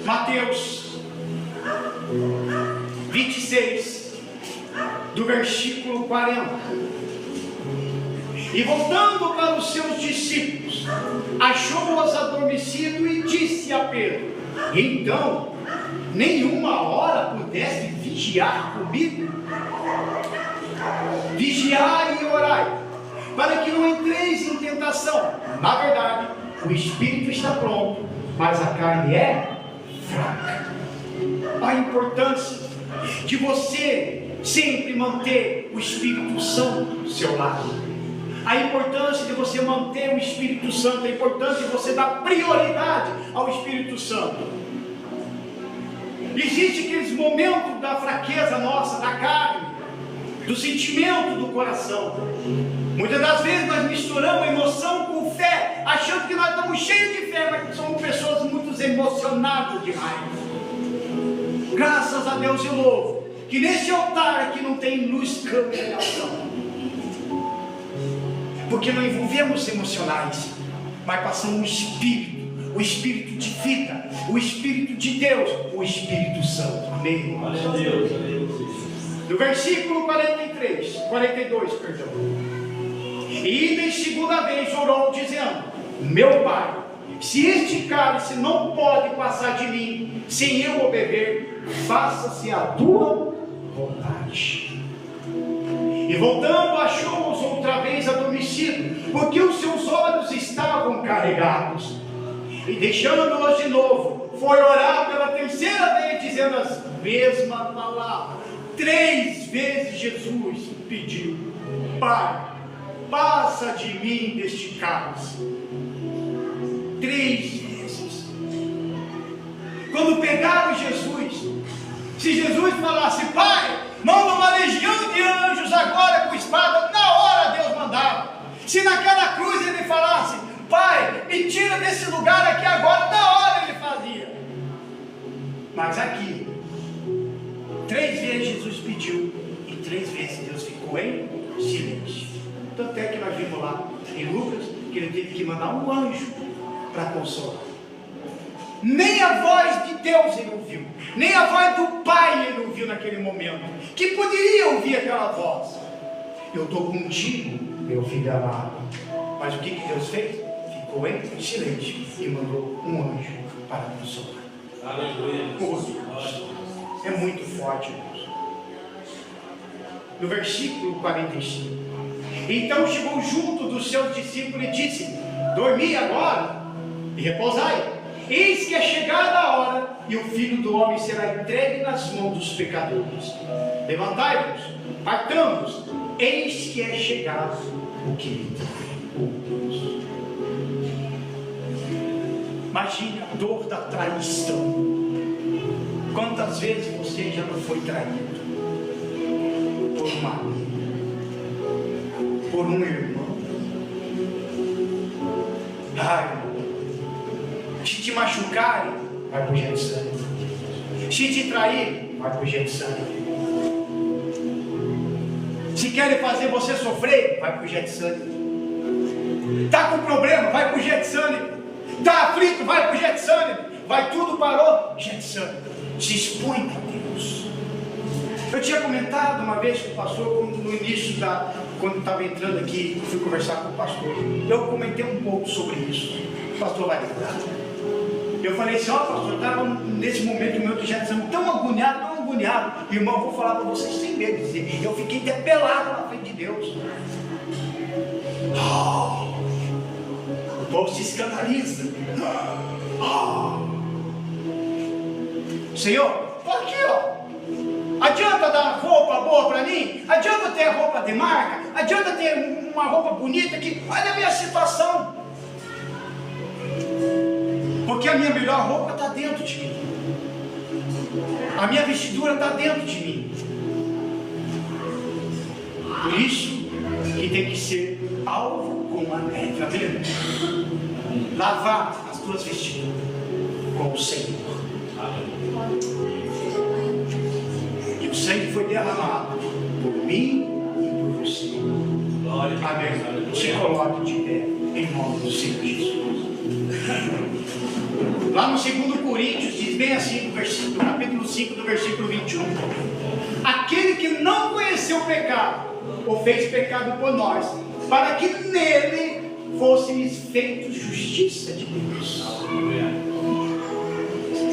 Mateus 26, do versículo 40. E voltando para os seus discípulos, achou-os adormecidos e disse a Pedro: então, nenhuma hora pudeste vigiar comigo? Vigiai e orai, para que não entreis em tentação. Na verdade, o espírito está pronto, mas a carne é fraca. A importância de você sempre manter o Espírito Santo do seu lado. A importância de você manter o Espírito Santo, a importância de você dar prioridade ao Espírito Santo. Existe aqueles momentos da fraqueza nossa, da carne, do sentimento do coração. Muitas das vezes nós misturamos emoção com fé, achando que nós estamos cheios de fé, mas somos pessoas muito emocionadas demais. Graças a Deus eu louvo que nesse altar aqui não tem luz, câmera e ação, porque não envolvemos emocionais, mas passamos o Espírito de vida, o Espírito de Deus, o Espírito Santo. Amém? No versículo 42, perdão. E de segunda vez orou, dizendo: meu Pai, se este cálice não pode passar de mim sem eu o beber, faça-se a tua vontade. E voltando, achou-os outra vez adormecidos, porque os seus olhos estavam carregados. E deixando-os de novo, foi orar pela terceira vez, dizendo as mesmas palavras. 3 vezes Jesus pediu: Pai, passa de mim deste cálice. 3 vezes. Quando pegaram Jesus, se Jesus falasse: Pai, manda uma legião de anjos agora com espada, na hora Deus mandava. Se naquela cruz ele falasse: Pai, me tira desse lugar aqui agora, na hora ele fazia. Mas aqui, 3 vezes Jesus pediu, e 3 vezes Deus ficou em silêncio. Tanto é que nós vimos lá em Lucas que ele teve que mandar um anjo para consolar. Nem a voz de Deus ele ouviu, nem a voz do Pai ele ouviu naquele momento, que poderia ouvir aquela voz: eu estou contigo, meu filho amado, Mas o que Deus fez? Ficou em silêncio e mandou um anjo para consolar. Aleluia. É muito forte, irmãos. No versículo 45. Então chegou junto dos seus discípulos e disse: dormi agora e repousai. Eis que é chegada a hora e o Filho do Homem será entregue nas mãos dos pecadores. Levantai-vos, partamos. Eis que é chegado o que Deus. Imagine a dor da traição. Quantas vezes você já não foi traído por um amigo, por um irmão? Ai, irmão, se te machucarem, vai para o Getsemane. Se te trair, vai para o Getsemane. Se querem fazer você sofrer, vai para o Getsemane. Está com problema, vai para o Getsemane. Está aflito, vai para o Getsemane. Vai tudo para o Getsemane. Se expõe para Deus. Eu tinha comentado uma vez com o pastor, no início quando estava entrando aqui, fui conversar com o pastor. Eu comentei um pouco sobre isso. O pastor vai lembrar. Eu falei assim: ó, pastor, eu estava nesse momento meu de Getsemane tão agoniado. Irmão, eu vou falar para vocês sem medo de dizer, eu fiquei até pelado na frente de Deus. O povo se escandaliza. Senhor, estou aqui, ó. Adianta dar roupa boa para mim? Adianta ter roupa de marca? Adianta ter uma roupa bonita aqui? Olha a minha situação. Porque a minha melhor roupa está dentro de mim. A minha vestidura está dentro de mim. Por isso que tem que ser alvo com a neve. Amém? Lavar as tuas vestiduras com o Senhor. E o sangue foi derramado por mim e por você. Amém? Se coloque de pé em nome do Senhor Jesus. Lá no 2 Coríntios diz bem assim, no capítulo 5, do versículo 21. Aquele que não conheceu o pecado, o fez pecado por nós, para que nele fôssemos feitos justiça de Deus.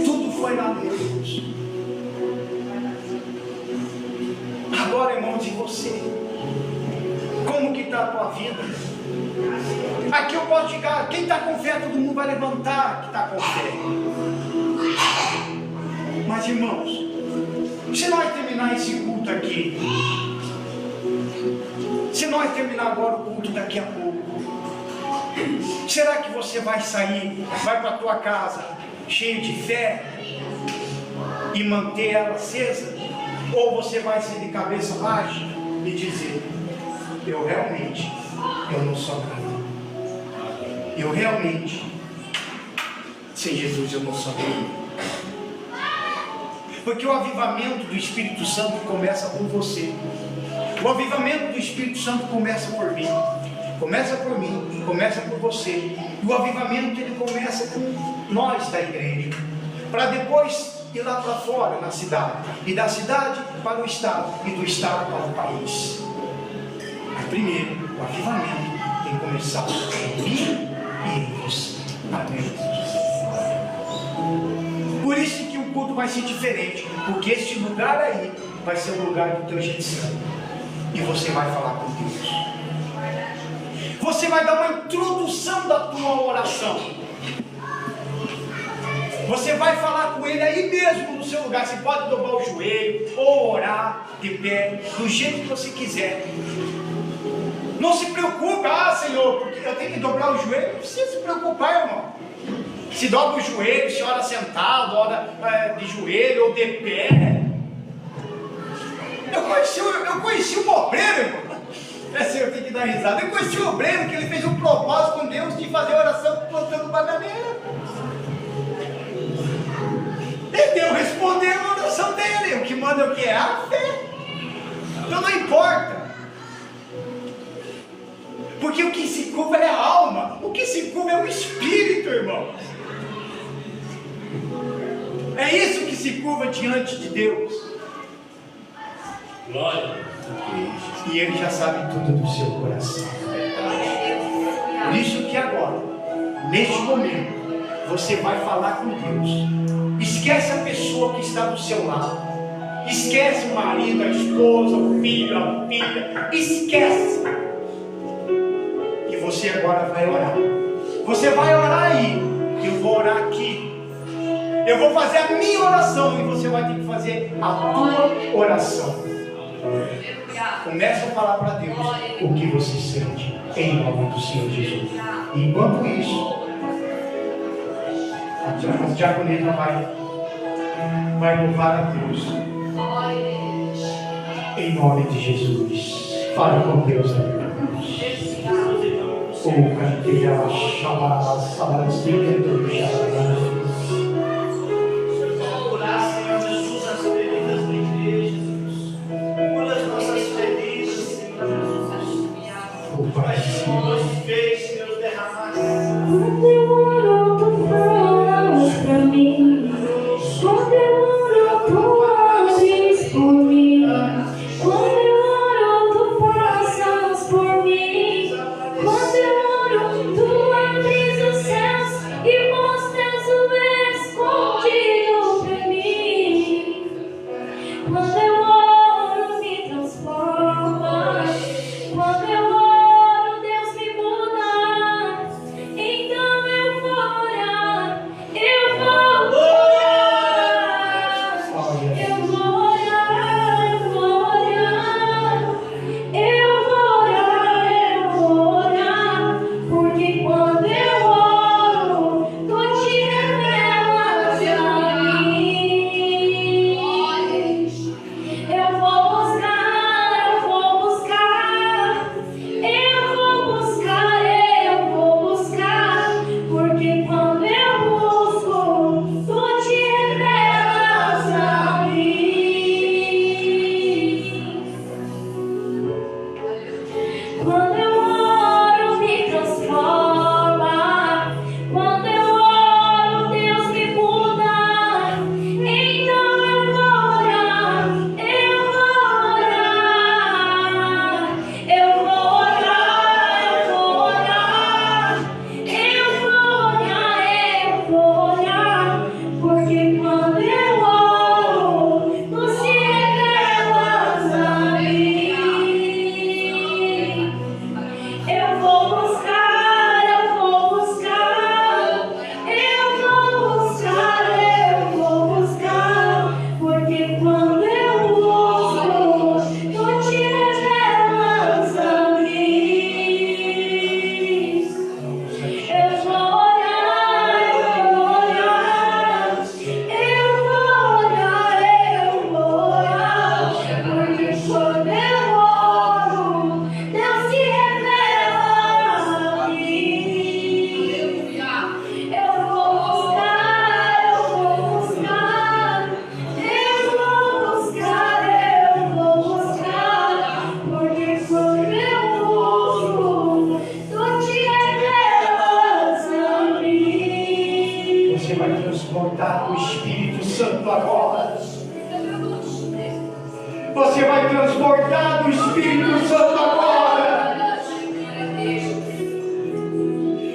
Tudo foi lá Deus. Agora, irmãos, e você? Como que está a tua vida? Aqui eu posso chegar, quem está com fé, todo mundo vai levantar que está com fé. Mas, irmãos, se nós terminar esse culto aqui, se nós terminar agora o culto daqui a pouco, será que você vai sair, vai para a tua casa cheio de fé e manter ela acesa? Ou você vai ser de cabeça baixa e dizer: eu realmente, eu não sou nada. Eu realmente, sem Jesus eu não sou nada. Porque o avivamento do Espírito Santo começa por você. O avivamento do Espírito Santo começa por mim. Começa por mim, começa por você. E o avivamento ele começa com nós da igreja. Para depois ir lá para fora, na cidade. E da cidade para o estado. E do estado para o país. Mas primeiro, o avivamento tem que começar em mim e em você. Amém. Por isso que o culto vai ser diferente. Porque este lugar aí vai ser o lugar do teu Getsemane. E você vai falar com Deus. Você vai dar uma introdução da tua oração. Você vai falar com Ele aí mesmo no seu lugar. Você pode dobrar o joelho ou orar de pé, do jeito que você quiser. Não se preocupe, Senhor, porque eu tenho que dobrar o joelho. Não precisa se preocupar, irmão. Se dobra o joelho, se ora sentado, ora de joelho ou de pé. Eu conheci um obreiro, irmão. Eu tenho que dar risada. Eu conheci um obreiro que ele fez um propósito com Deus de fazer oração plantando bananeira. E Deus respondeu a oração dele. O que manda o que é? A fé. Então não importa. Porque o que se curva é a alma. O que se curva é o espírito, irmão. É isso que se curva diante de Deus. Glória. E Ele já sabe tudo do seu coração. Por isso que agora, neste momento, você vai falar com Deus. Esquece a pessoa que está do seu lado. Esquece o marido, a esposa, o filho, a filha. Esquece. E você agora vai orar. Você vai orar aí. Eu vou orar aqui. Eu vou fazer a minha oração e você vai ter que fazer a tua oração. Comece a falar para Deus o que você sente em nome do Senhor Jesus. Enquanto isso, a diaconeta vai louvar a Deus em nome de Jesus. Fale com Deus, amigo. O canteira chama a sala de Orar, Senhor Jesus, as feridas da igreja, Jesus. Cura as nossas feridas, Senhor Jesus. Mas que hoje fez, Senhor, derramar. Quando eu oro, tu falas pra mim. Quando eu oro, tu ages por mim. Quando eu oro, tu passas por mim. Quando eu oro, tu abres os céus e mostras o escondido pra mim. Quando eu oro, me transforma. Quando eu oro, Deus me muda. Então eu vou orar. Eu vou orar. Eu vou orar. Eu vou orar. Eu vou orar. Eu vou orar. Porque quando eu oro, tu te revelas a mim. Eu vou buscar, eu vou buscar, eu vou buscar, eu vou buscar, porque quando eu busco, tu te revelas a mim. Quando eu oro, me transforma. Quando eu oro, Deus me muda. Então eu vou orar. Eu vou orar. Eu vou orar. Eu vou orar. Eu vou orar. Eu vou orar. Porque quando eu oro, tu se revelas a mim. Eu vou buscar, eu vou buscar, eu vou buscar, eu vou buscar, porque quando eu busco, tu te revelas a mim. Eu vou orar, eu vou orar, eu vou orar, eu vou orar, porque quando eu oro, Deus se revela a mim. Eu vou buscar, eu vou buscar, eu vou buscar, eu vou buscar, porque quando eu busco, tu te revelas a mim. Você vai transportar o Espírito Santo agora. Você vai transportar o Espírito Santo agora.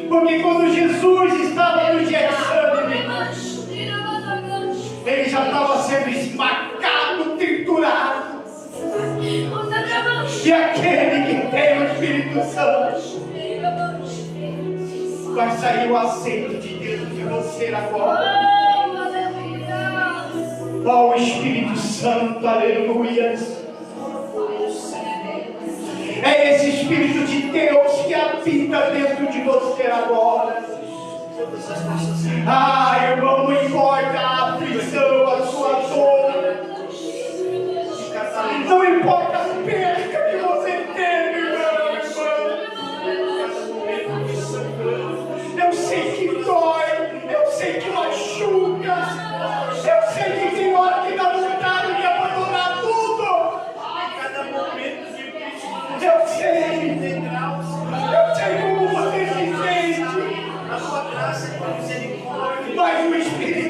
Porque quando Jesus estava no Getsemane, ele já estava sendo esmagado, triturado. E aquele que tem o Espírito Santo vai sair o aceito de Deus de você agora. Ó, o Espírito Santo, aleluia. É esse Espírito de Deus que habita dentro de você agora. Ah, irmão, não importa a aflição, a sua dor. Não importa a perca que você teve, irmão, irmã. Eu sei que dói, eu sei que machuca. Eu sei que tem hora que dá vontade de abandonar tudo. Eu sei como você se sente. A sua graça e a misericórdia. Mas o Espírito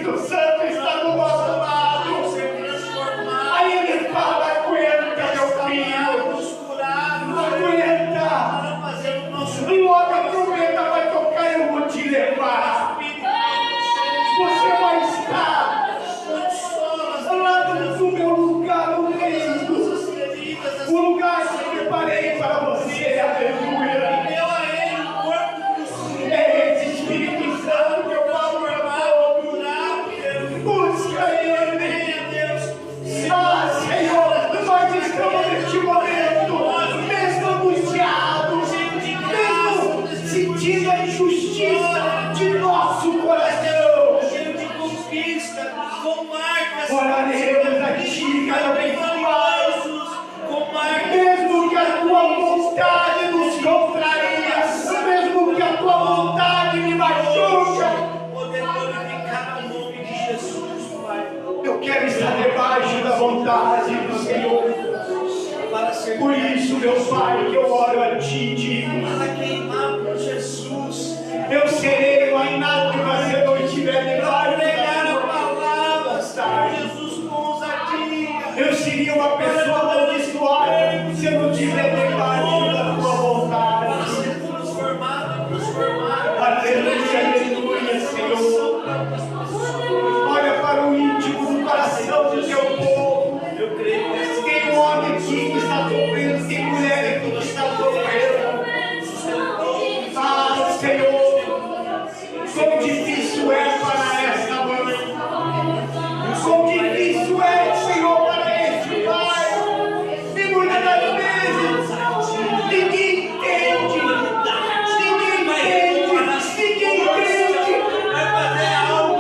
tira a injustiça de nosso coração. cheio de conquista, com marcas, Oraremos a Ti, cada vez mais. com marcas, Mesmo que a Tua vontade nos contraria, mesmo que a Tua vontade me machuca, poder glorificar o nome de Jesus, Pai, eu quero estar debaixo da vontade do Senhor. para ser Por isso, meu Pai, que eu oro a Ti, digo, para queimar por Jesus, eu serei o anátema se eu não estiver para debaixo pregar da a Tua palavra, vontade. Jesus com ousadia, Eu seria uma pessoa amaldiçoada se eu não estiver debaixo da Tua vontade. para ser transformado, Aleluia, aleluia, Senhor. Olha para o íntimo do coração do Teu povo. eu creio que Tem um homem aqui que está sofrendo, tem mulher aqui que está sofrendo. Ah, Senhor, quão difícil é para esta mãe. Quão difícil é, Senhor, para este pai. E muitas das vezes, ninguém entende. Ninguém entende. Ninguém entende. vai fazer algo.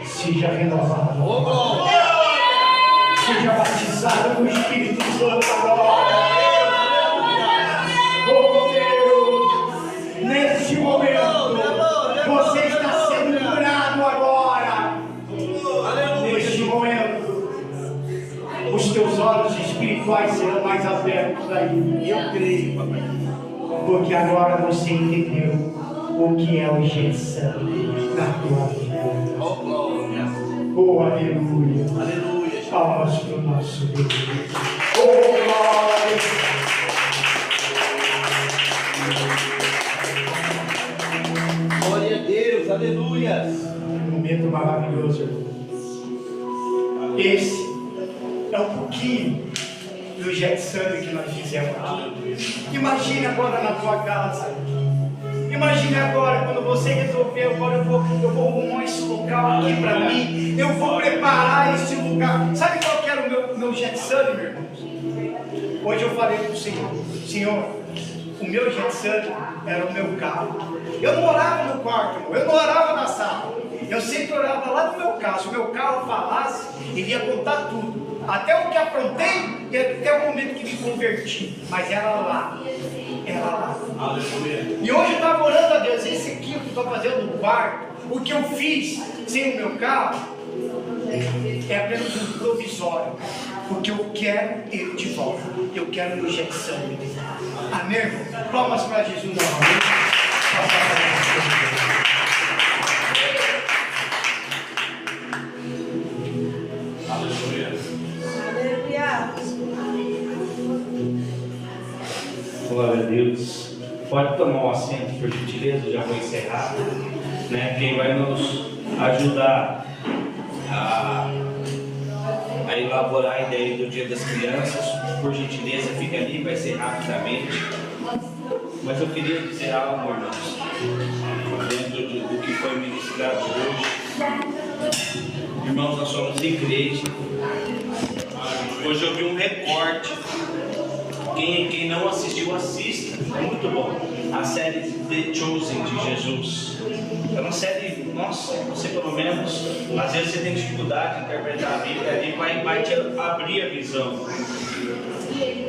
Seja renovado. Seja batizado no Espírito Santo agora. Oh Deus, neste momento, você está sendo curado agora. Neste momento, os teus olhos espirituais serão mais abertos aí. Eu creio, papai. Porque agora você entendeu o que é o Getsemane na tua vida. Oh, aleluia. Aleluia. Palmas para o nosso Deus. Oh, glória. Glória a Deus. Aleluia. Um momento maravilhoso, irmãos. Esse é um pouquinho do Getsemane que nós fizemos aqui. Imagine agora na tua casa. Imagine agora quando você resolver, agora eu vou arrumar esse local aqui para mim. Eu vou preparar esse lugar. Sabe qual que era o meu Getsemane, meu irmão? Hoje eu falei para o Senhor, Senhor, o meu Getsemane era o meu carro. Eu não orava no quarto, irmão. Eu não orava na sala. Eu sempre orava lá no meu carro. Se o meu carro falasse, ele ia contar tudo. Até o que aprontei e até o momento que me converti. Mas era lá. Era lá. Aleluia. E hoje eu estava orando a Deus. Esse aqui que eu estou fazendo no quarto, O que eu fiz sem o meu carro é apenas um provisório, porque eu quero ele de volta. Eu quero no Getsemane. Amém, irmão? Palmas para Jesus novamente. Aleluia. Glória a Deus. Pode tomar um assento, por gentileza, eu já vou encerrar. Né? Quem vai nos ajudar a elaborar a ideia do Dia das Crianças, por gentileza, fica ali, vai ser rapidamente. Mas eu queria dizer algo, irmãos, dentro do que foi ministrado hoje. Irmãos, nós somos igreja. Hoje eu vi um recorte. Quem não assistiu, assista. É muito bom. A série The Chosen de Jesus. É uma série, nossa, você pelo menos, às vezes você tem dificuldade de interpretar a Bíblia, ali vai te abrir a visão.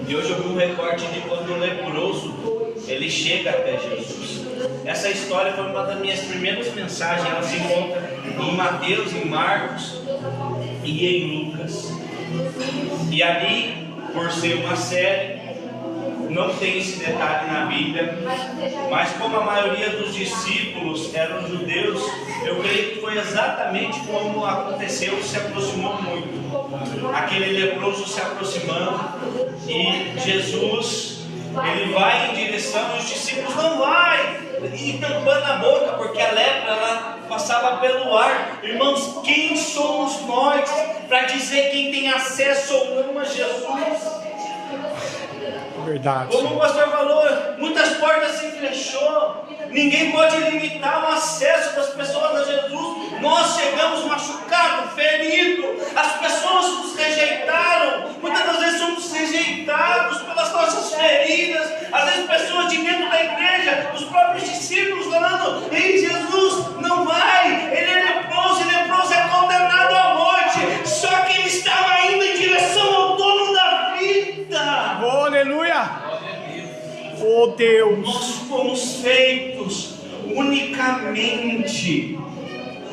E hoje eu vi um recorte de quando o leproso ele chega até Jesus. Essa história foi uma das minhas primeiras mensagens. Ela se encontra em Mateus, em Marcos e em Lucas. E ali, por ser uma série, não tem esse detalhe na Bíblia, mas como a maioria dos discípulos eram judeus, eu creio que foi exatamente como aconteceu, se aproximou muito. Aquele leproso se aproximando e Jesus, ele vai em direção, os discípulos não vai, e tampando a boca, porque a lepra ela passava pelo ar. Irmãos, quem somos nós para dizer quem tem acesso ou não a Jesus? Verdade. Como o pastor falou, muitas portas se fechou. Ninguém pode limitar o acesso das pessoas a Jesus. Nós chegamos machucados, feridos. As pessoas nos rejeitaram. Muitas das vezes somos rejeitados pelas nossas feridas. Às vezes pessoas de dentro da igreja, os próprios discípulos falando: ei, Jesus, não vai. Ele é leproso e leproso é condenado à morte. Só que ele estava indo em direção ao dono da vida. Oh, aleluia! Oh Deus! Nós fomos feitos unicamente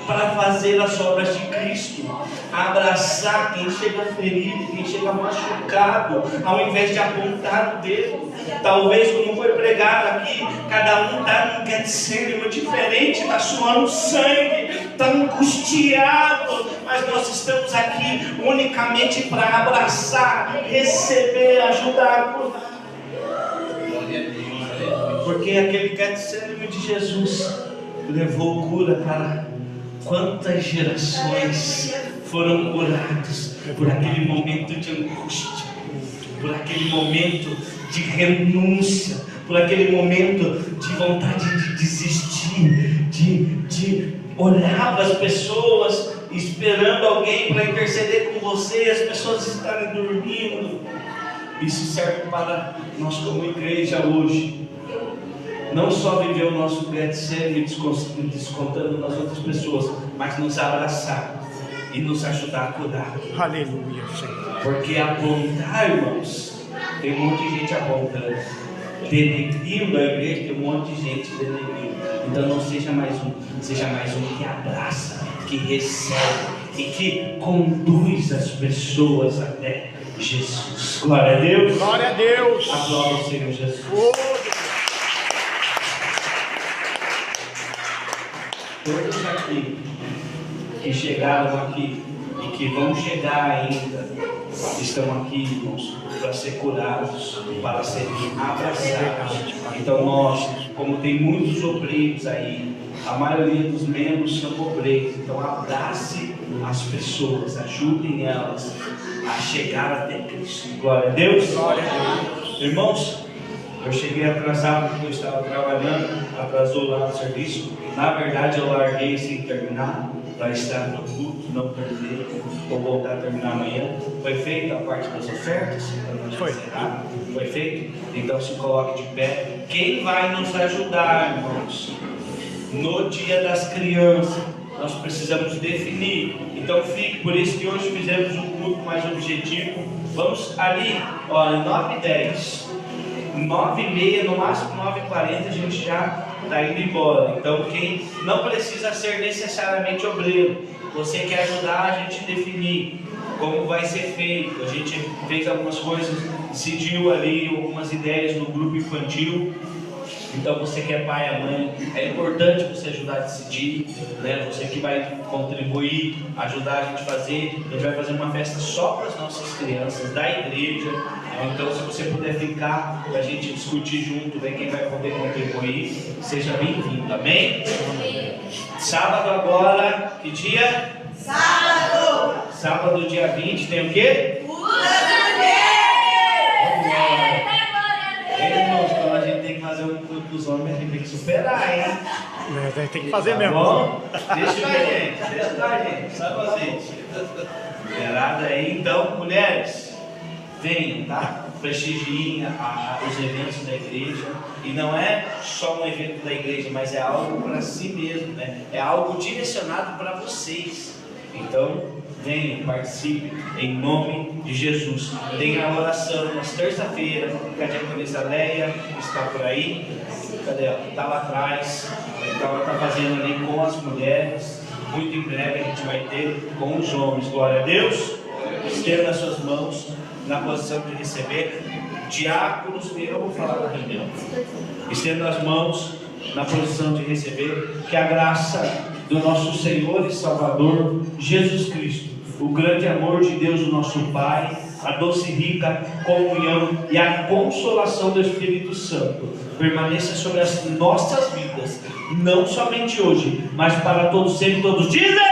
para fazer as obras de Cristo, abraçar quem chega ferido, quem chega machucado, ao invés de apontar o dedo. Talvez, como foi pregado aqui, cada um está num Getsemane diferente, está suando sangue, está angustiado, mas nós estamos aqui unicamente para abraçar, receber, ajudar, cuidar. Porque aquele Getsemane de Jesus levou cura para quantas gerações foram curadas por aquele momento de angústia, por aquele momento de renúncia, por aquele momento de vontade de desistir, de olhar para as pessoas esperando alguém para interceder com você e as pessoas estarem dormindo. Isso serve para nós como igreja hoje. Não só viver o nosso Getsemane descontando nas outras pessoas, mas nos abraçar e nos ajudar a cuidar. Aleluia, Senhor. Porque apontar, irmãos, tem um monte de gente apontando. Denegrindo a igreja, tem um monte de gente denegrindo. Então não seja mais um que abraça, que recebe e que conduz as pessoas até Jesus. Glória a Deus. Glória a Deus. Aplauda o Senhor Jesus. Oh, Deus. Todos aqui que chegaram aqui e que vão chegar ainda, estão aqui, irmãos, para ser curados, para serem abraçados. Então nós, como tem muitos obreiros aí, a maioria dos membros são obreiros, então abrace as pessoas, ajudem elas a chegar até Cristo. Glória a Deus. Glória a Deus. Irmãos, eu cheguei atrasado porque eu estava trabalhando, atrasou lá no serviço. Na verdade eu larguei sem terminar, para estar no culto, não perder, vou voltar a terminar amanhã. Foi feita a parte das ofertas? Foi. Foi feito? Então se coloque de pé. Quem vai nos ajudar, irmãos? No dia das crianças, nós precisamos definir. Então fique, por isso que hoje fizemos um culto mais objetivo. Vamos ali, olha, 9h10. 9h30, no máximo 9h40, a gente já está indo embora. Então, quem não precisa ser necessariamente obreiro, você quer ajudar a gente a definir como vai ser feito. A gente fez algumas coisas, decidiu ali algumas ideias no grupo infantil. Então você que é pai e mãe, é importante você ajudar a decidir, né? Você que vai contribuir, ajudar a gente a fazer. A gente vai fazer uma festa só para as nossas crianças da igreja. Então se você puder ficar para a gente discutir junto, ver quem vai poder contribuir, seja bem-vindo, amém? Sábado agora, que dia? Sábado! Sábado dia 20 tem o quê? Irmãos, então a gente tem que fazer um culto dos homens, a gente tem que superar, hein? Tem que fazer Tá mesmo. bom? Deixa com a gente, sabe fazer. Liberada aí, então, mulheres, venham, tá? Prestigiem os eventos da igreja. E não é só um evento da igreja, mas é algo para si mesmo, né? É algo direcionado para vocês. Então, venham, participem, em nome de Jesus. Tem a oração nas terça-feiras, que a diaconisa Leia está por aí. Cadê ela? Está lá atrás. Então ela está fazendo ali com as mulheres. Muito em breve a gente vai ter com os homens. Glória a Deus. Estenda as suas mãos na posição de receber. Diáconos, eu vou falar na reunião. Estenda as mãos na posição de receber. Que a graça do nosso Senhor e Salvador Jesus Cristo, o grande amor de Deus, o nosso Pai, a doce e rica comunhão e a consolação do Espírito Santo permaneça sobre as nossas vidas, não somente hoje, mas para todos sempre, todos dizem.